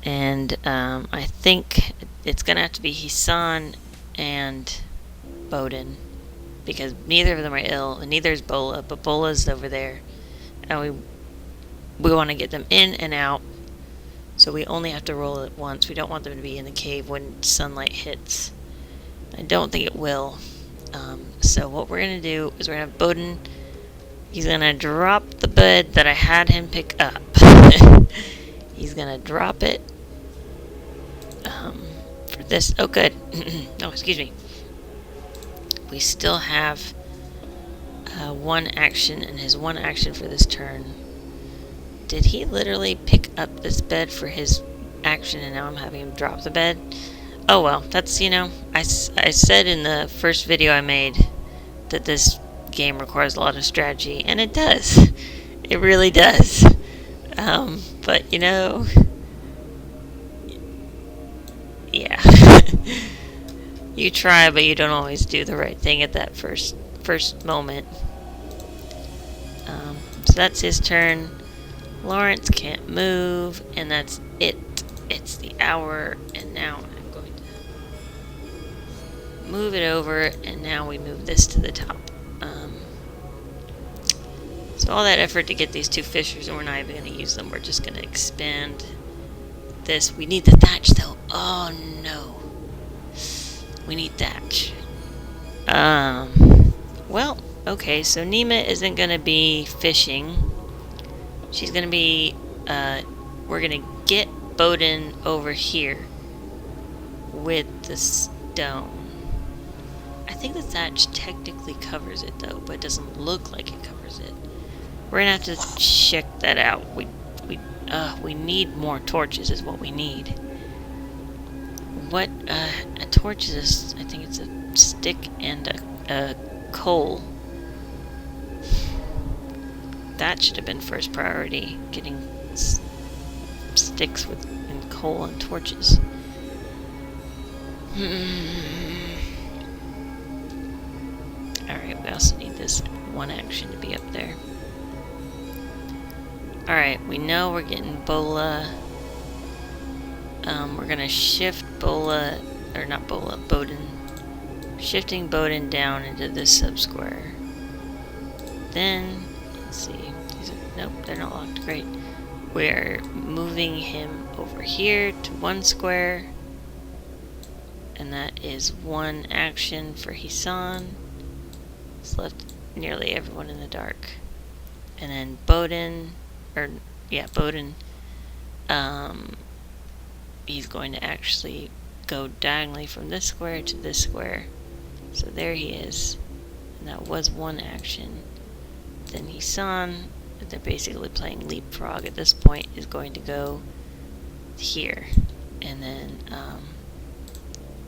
And I think it's gonna have to be Hisan and Bowden, because neither of them are ill, and neither is Bola, but Bola's over there, and we want to get them in and out, so we only have to roll it once. We don't want them to be in the cave when sunlight hits. I don't think it will. So what we're going to do is we're going to have Bowden. He's going to drop the bed that I had him pick up. He's going to drop it for this. Oh, good. Oh, excuse me. We still have one action, and his one action for this turn. Did he literally pick up this bed for his action, and now I'm having him drop the bed? Oh well, that's, I said in the first video I made that this game requires a lot of strategy, and it does. It really does. But, yeah. You try, but you don't always do the right thing at that first moment. So that's his turn. Lawrence can't move, and that's it. It's the hour, and now I'm going to move it over, and now we move this to the top. So all that effort to get these two fissures, and we're not even going to use them. We're just going to expand this. We need the thatch, though. Oh, no. We need thatch. Well, okay, so Nima isn't going to be fishing. She's going to be, we're going to get Bowden over here with the stone. I think the thatch technically covers it, though, but it doesn't look like it covers it. We're going to have to check that out. We need more torches is what we need. What, a torch is, I think it's a stick and a coal. That should have been first priority, getting sticks and coal and torches. Alright, we also need this one action to be up there. Alright, we know we're getting Bola. We're gonna shift Bowden. Shifting Bowden down into this sub-square. Then, let's see. Nope, they're not locked. Great. We're moving him over here to one square. And that is one action for Hisan. It's left nearly everyone in the dark. And then Bowden, he's going to actually go diagonally from this square to this square. So there he is. And that was one action. Then Hisan, they're basically playing leapfrog at this point, is going to go here. And then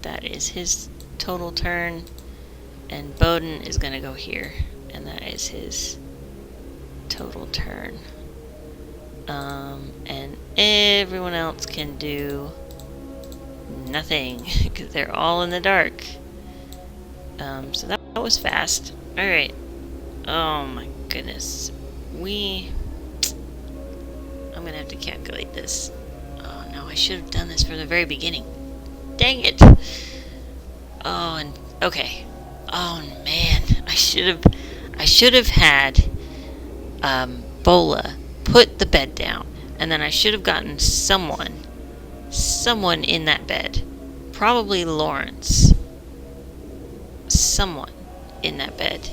that is his total turn. And Bowden is going to go here. And that is his total turn. And everyone else can do nothing because they're all in the dark. So that was fast. Alright. Oh my goodness. I'm gonna have to calculate this. Oh no, I should have done this from the very beginning. Dang it! Oh, and okay. Oh man, I should have had Bola put the bed down, and then I should have gotten someone in that bed. Probably Lawrence. Someone in that bed.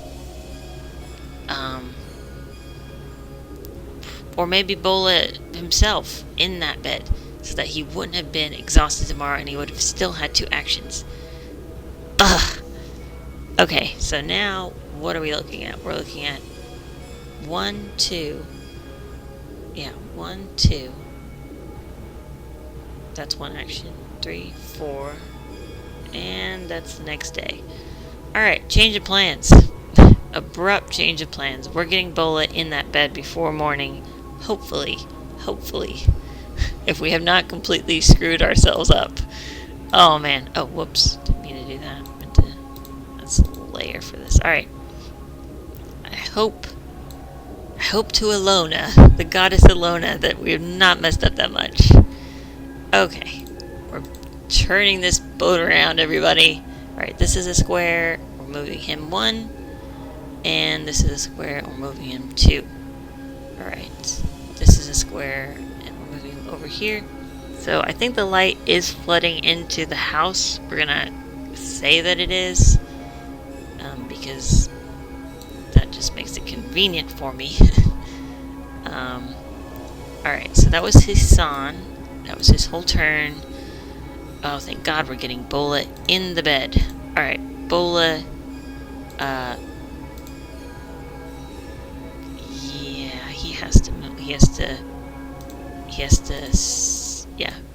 Or maybe Bola himself in that bed, so that he wouldn't have been exhausted tomorrow and he would have still had two actions. Ugh. Okay, so now what are we looking at? We're looking at 1, 2. Yeah, 1, 2. That's one action. 3, 4. And that's the next day. Alright, change of plans. abrupt change of plans. We're getting Bola in that bed before morning. Hopefully. If we have not completely screwed ourselves up. Oh man. Oh, whoops. Didn't mean to do that. That's a layer for this. Alright. I hope to Illona, the goddess Illona, that we have not messed up that much. Okay. We're turning this boat around, everybody. Alright, this is a square. We're moving him 1. And this is a square. We're moving him 2. Alright. This is a square. And we're moving him over here. So I think the light is flooding into the house. We're gonna say that it is. Because that just makes it convenient for me. Alright, so that was his son. That was his whole turn. Oh, thank God we're getting Bola in the bed. Alright, Bola. Yeah, he has to move. Yeah,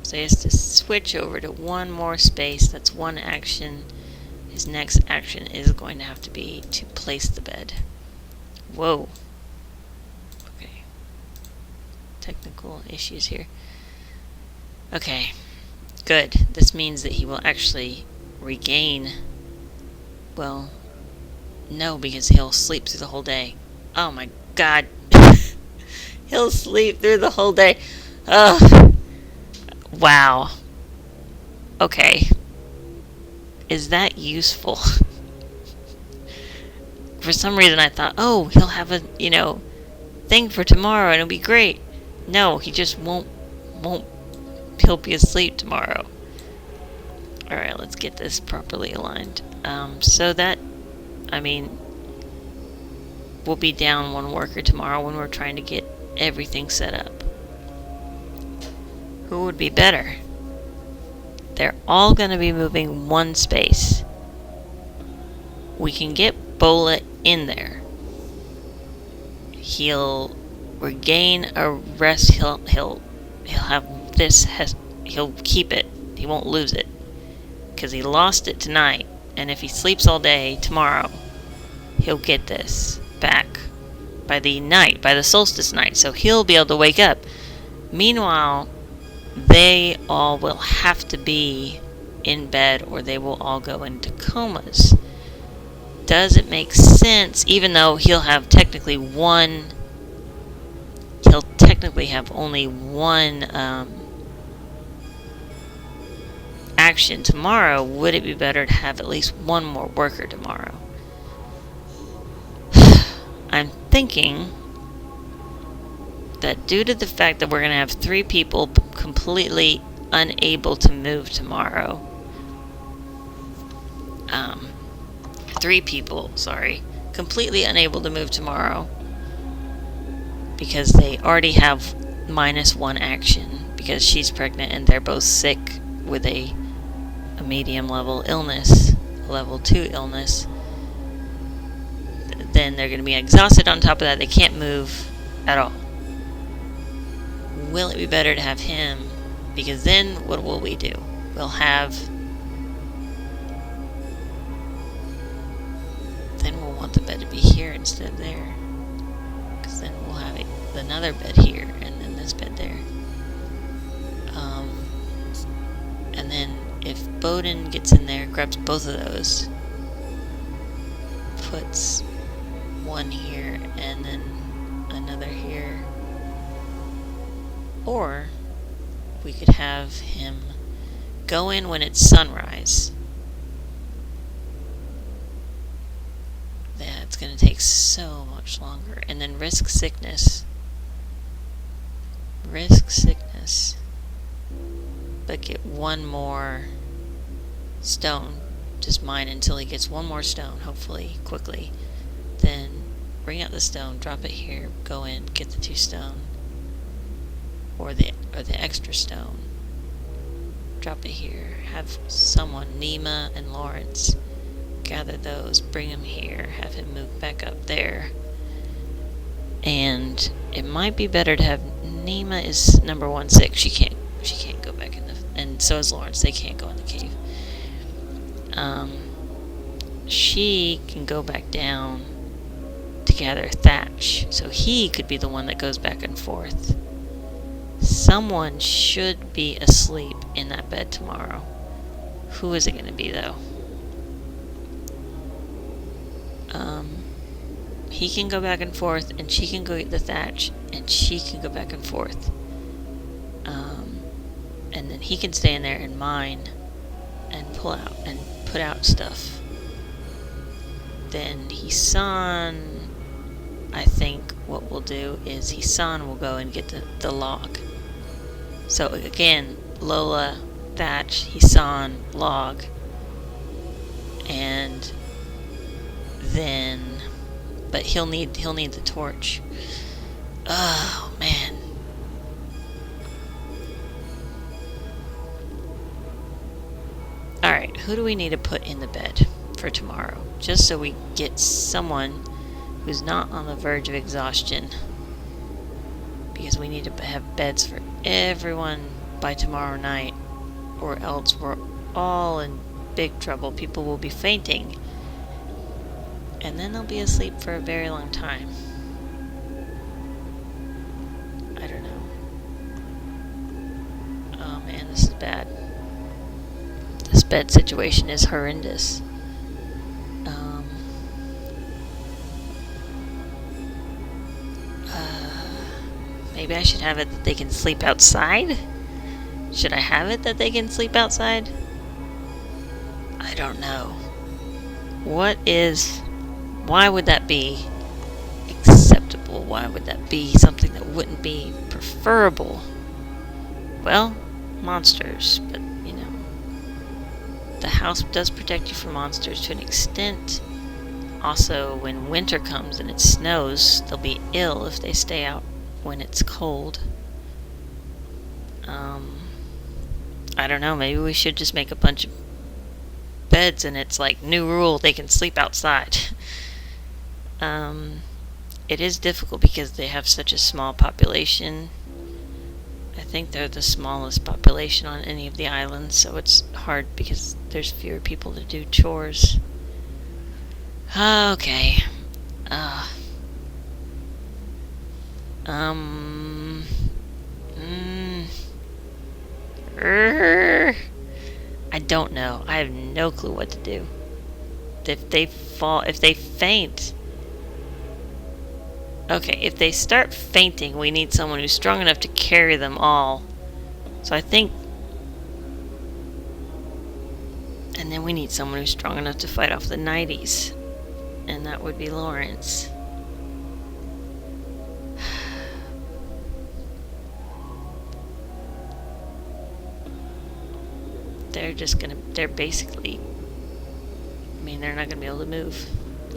so he has to switch over to one more space. That's one action. His next action is going to have to be to place the bed. Whoa. Okay. Technical issues here. Okay. Good. This means that he will actually regain... Well, no, because he'll sleep through the whole day. Oh my God. He'll sleep through the whole day. Ugh. Wow. Okay. Is that useful? For some reason I thought, oh, he'll have a, thing for tomorrow and it'll be great. No, he just won't, he'll be asleep tomorrow. Alright, let's get this properly aligned. So that, we'll be down 1 worker tomorrow when we're trying to get everything set up. Who would be better? They're all going to be moving 1 space. We can get Bola in there. He'll regain a rest. He'll have this. He'll keep it. He won't lose it because he lost it tonight. And if he sleeps all day tomorrow, he'll get this back by the solstice night. So he'll be able to wake up. Meanwhile, they all will have to be in bed or they will all go into comas. Does it make sense, even though he'll technically have only 1 action tomorrow, would it be better to have at least 1 more worker tomorrow? I'm thinking that due to the fact that we're going to have 3 people completely unable to move tomorrow, 3 people, completely unable to move tomorrow because they already have -1 action because she's pregnant and they're both sick with a medium level illness, level 2 illness. Then they're going to be exhausted on top of that. They can't move at all. Will it be better to have him? Because then what will we do? We'll want the bed to be here instead of there. Because then we'll have another bed here and then this bed there. And then if Bowden gets in there, grabs both of those, puts 1 here and then another here. Or we could have him go in when it's sunrise. That's going to take so much longer. And then risk sickness. But get 1 more stone. Just mine until he gets 1 more stone, hopefully, quickly. Then bring out the stone, drop it here, go in, get the 2 stone. Or the extra stone. Drop it here. Have someone, Nima and Lawrence, gather those, bring them here, have him move back up there. And it might be better to have Nima is number 1-6. She can't go back in the, and so is Lawrence. They can't go in the cave. She can go back down to gather thatch, so he could be the one that goes back and forth. Someone should be asleep in that bed tomorrow. Who is it going to be, though? He can go back and forth, and she can go get the thatch, and she can go back and forth. And then he can stay in there and mine and pull out and put out stuff. Then Hisan, I think what we'll do is Hisan will go and get the log. So again, Lola, thatch, Hisan, log, and then, but he'll need the torch. Oh man. Alright, who do we need to put in the bed for tomorrow? Just so we get someone who's not on the verge of exhaustion. Because we need to have beds for everyone by tomorrow night, or else we're all in big trouble. People will be fainting, and then they'll be asleep for a very long time. I don't know. Oh man, this is bad. This bed situation is horrendous. Maybe I should have it that they can sleep outside? Should I have it that they can sleep outside? I don't know. Why would that be acceptable? Why would that be something that wouldn't be preferable? Well, monsters, but you know, the house does protect you from monsters to an extent. Also, when winter comes and it snows, they'll be ill if they stay out when it's cold. I don't know, maybe we should just make a bunch of beds and it's like new rule, they can sleep outside. It is difficult because they have such a small population. I think they're the smallest population on any of the islands, so it's hard because there's fewer people to do chores. Okay. I don't know. I have no clue what to do. If they faint. Okay, if they start fainting, we need someone who's strong enough to carry them all. So I think... And then we need someone who's strong enough to fight off the 90s. And that would be Lawrence. They're basically, I mean, they're not gonna be able to move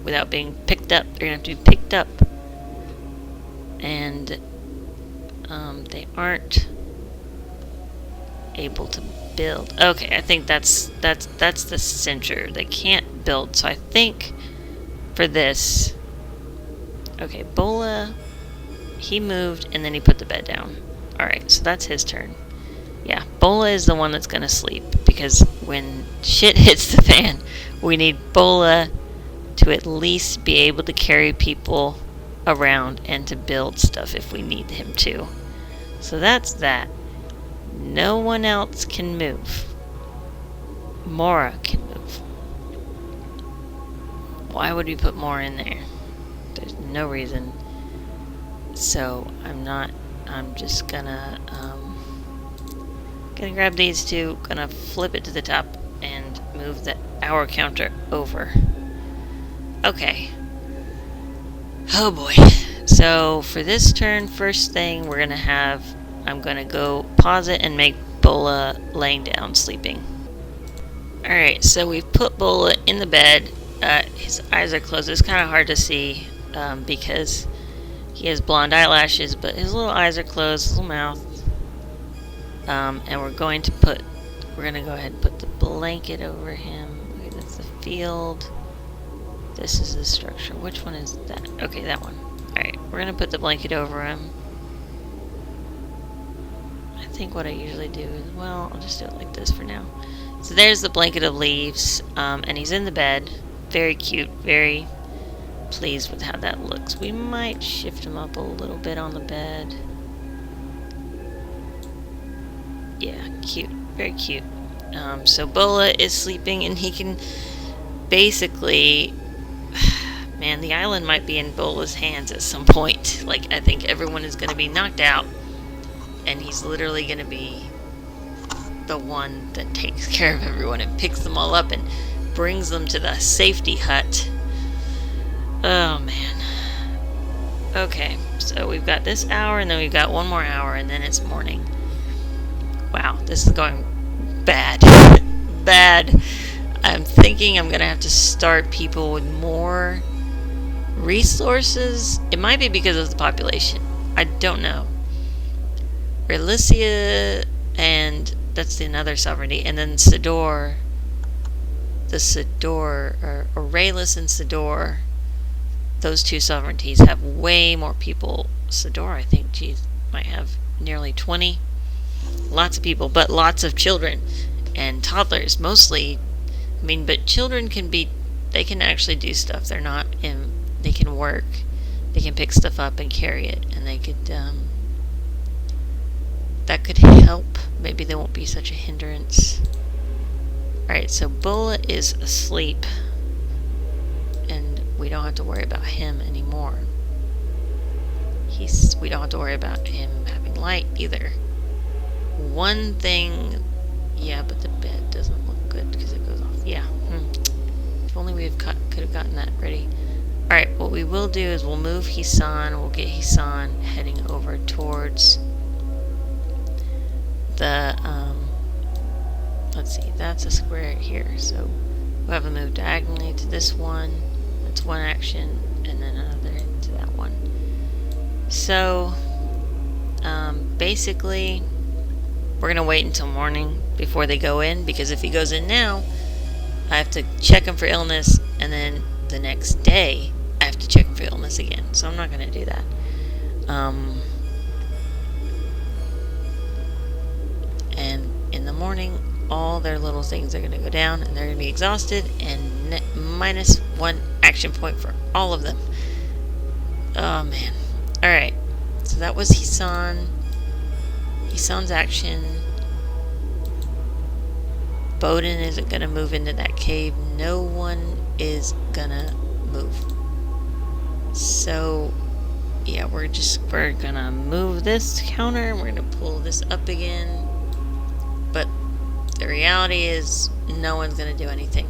without being picked up. They're gonna have to be picked up. And, they aren't able to build. Okay, I think that's the censure. They can't build, so I think for this, okay, Bola, he moved and then he put the bed down. Alright, so that's his turn. Yeah, Bola is the one that's gonna sleep, because when shit hits the fan, we need Bola to at least be able to carry people around and to build stuff if we need him to. So that's that. No one else can move. Mora can move. Why would we put Mora in there? There's no reason. So I'm just gonna grab these two, gonna flip it to the top and move the hour counter over. Okay. Oh boy. So for this turn, first thing we're gonna have, I'm gonna go pause it and make Bola laying down sleeping. Alright, so we've put Bola in the bed. His eyes are closed. It's kind of hard to see because he has blonde eyelashes, but his little eyes are closed, his little mouth. And we're going to go ahead and put the blanket over him. Okay, that's the field. This is the structure. Which one is that? Okay, that one. Alright, we're going to put the blanket over him. I think what I usually do is, well, I'll just do it like this for now. So there's the blanket of leaves, and he's in the bed. Very cute, very pleased with how that looks. We might shift him up a little bit on the bed. Yeah, cute. Very cute. So Bola is sleeping, and he can basically... Man, the island might be in Bola's hands at some point. Like, I think everyone is going to be knocked out, and he's literally going to be the one that takes care of everyone and picks them all up and brings them to the safety hut. Oh, man. Okay, so we've got this hour, and then we've got one more hour, and then it's morning. Wow, this is going bad. Bad. I'm thinking I'm going to have to start people with more resources. It might be because of the population. I don't know. Relicia, and that's another sovereignty, and then Sidor. The Sidor, or Aurelus and Sidor, those two sovereignties have way more people. Sidor, I think, geez, might have nearly 20. Lots of people, but lots of children and toddlers mostly. I mean, but children can be, they can actually do stuff. They're not in, they can work, they can pick stuff up and carry it, and they could, that could help. Maybe they won't be such a hindrance. Alright, so Bola is asleep, and we don't have to worry about him anymore. We don't have to worry about him having light either. One thing, yeah, but the bed doesn't look good because it goes off. Yeah, if only we could have gotten that ready. Alright, what we will do is we'll move Hisan. We'll get Hisan heading over towards the, let's see, that's a square here. So we'll have a move diagonally to this one. That's one action, and then another to that one. So, basically, we're going to wait until morning before they go in, because if he goes in now, I have to check him for illness, and then the next day, I have to check him for illness again. So I'm not going to do that. And in the morning, all their little things are going to go down, and they're going to be exhausted, and minus 1 action point for all of them. Oh, man. Alright. So that was Hisan. Hisan's action. Bowden isn't going to move into that cave. No one is going to move. So, yeah, we're going to move this counter. We're going to pull this up again. But the reality is no one's going to do anything.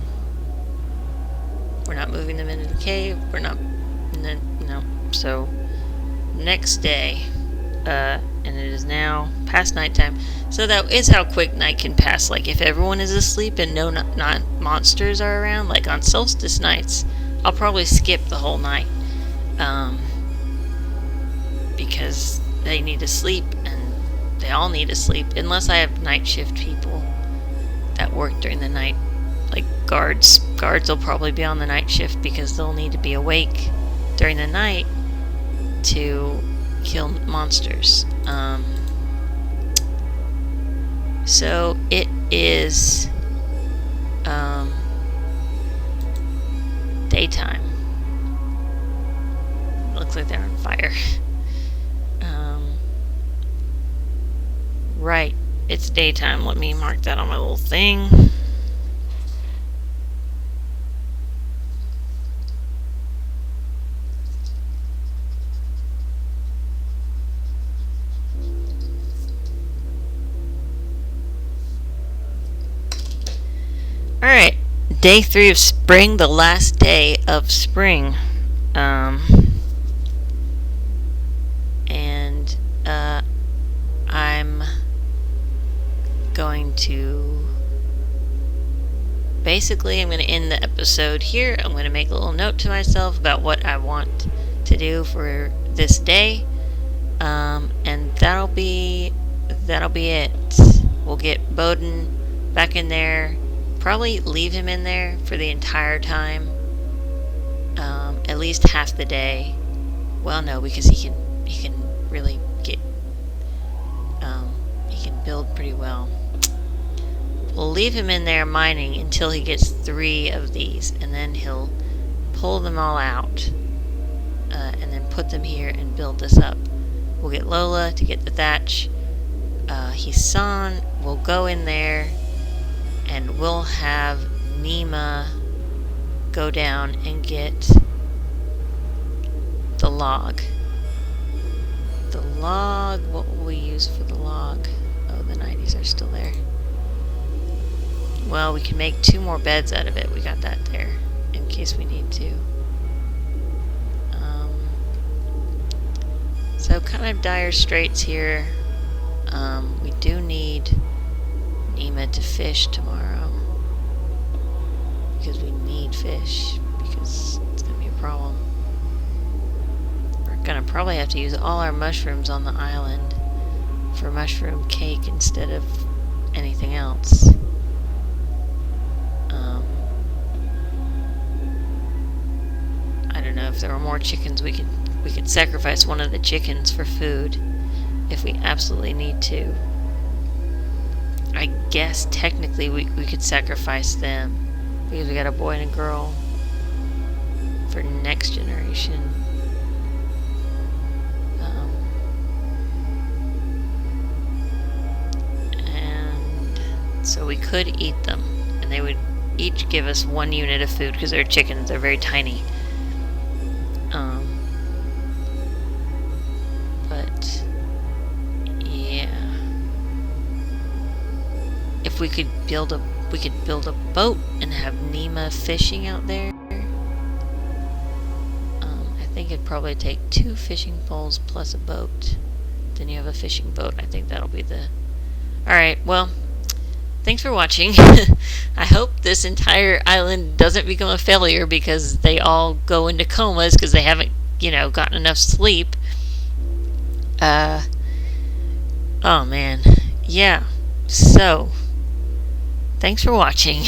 We're not moving them into the cave. We're not... No. So, next day... and it is now past nighttime. So that is how quick night can pass. Like, if everyone is asleep and no not monsters are around, like on solstice nights, I'll probably skip the whole night. Because they need to sleep, and they all need to sleep, unless I have night shift people that work during the night. Like guards. Guards will probably be on the night shift because they'll need to be awake during the night to kill monsters. So it is daytime. Looks like they're on fire. Right, it's daytime. Let me mark that on my little thing. Alright, day 3 of spring, the last day of spring. I'm going to... Basically, I'm going to end the episode here. I'm going to make a little note to myself about what I want to do for this day. And that'll be it. We'll get Bowden back in there. Probably leave him in there for the entire time. At least half the day. Well, no, because he can really get, he can build pretty well. We'll leave him in there mining until he gets 3 of these, and then he'll pull them all out and then put them here and build this up. We'll get Lola to get the thatch. Hisan will go in there, and we'll have Nima go down and get the log. The log, what will we use for the log? Oh, the 90s are still there. Well, we can make 2 more beds out of it. We got that there in case we need to. So kind of dire straits here. We do need Nima to fish tomorrow because we need fish because it's going to be a problem. We're going to probably have to use all our mushrooms on the island for mushroom cake instead of anything else. I don't know if there were more chickens we could sacrifice one of the chickens for food if we absolutely need to. I guess technically we could sacrifice them because we got a boy and a girl for next generation. And so we could eat them, and they would each give us 1 unit of food because they're chickens, they're very tiny. But yeah, if we could build a boat and have Nima fishing out there. I think it'd probably take 2 fishing poles plus a boat. Then you have a fishing boat. I think that'll be the. All right. Well, thanks for watching. I hope this entire island doesn't become a failure because they all go into comas because they haven't, gotten enough sleep. Oh man. Yeah. So, thanks for watching.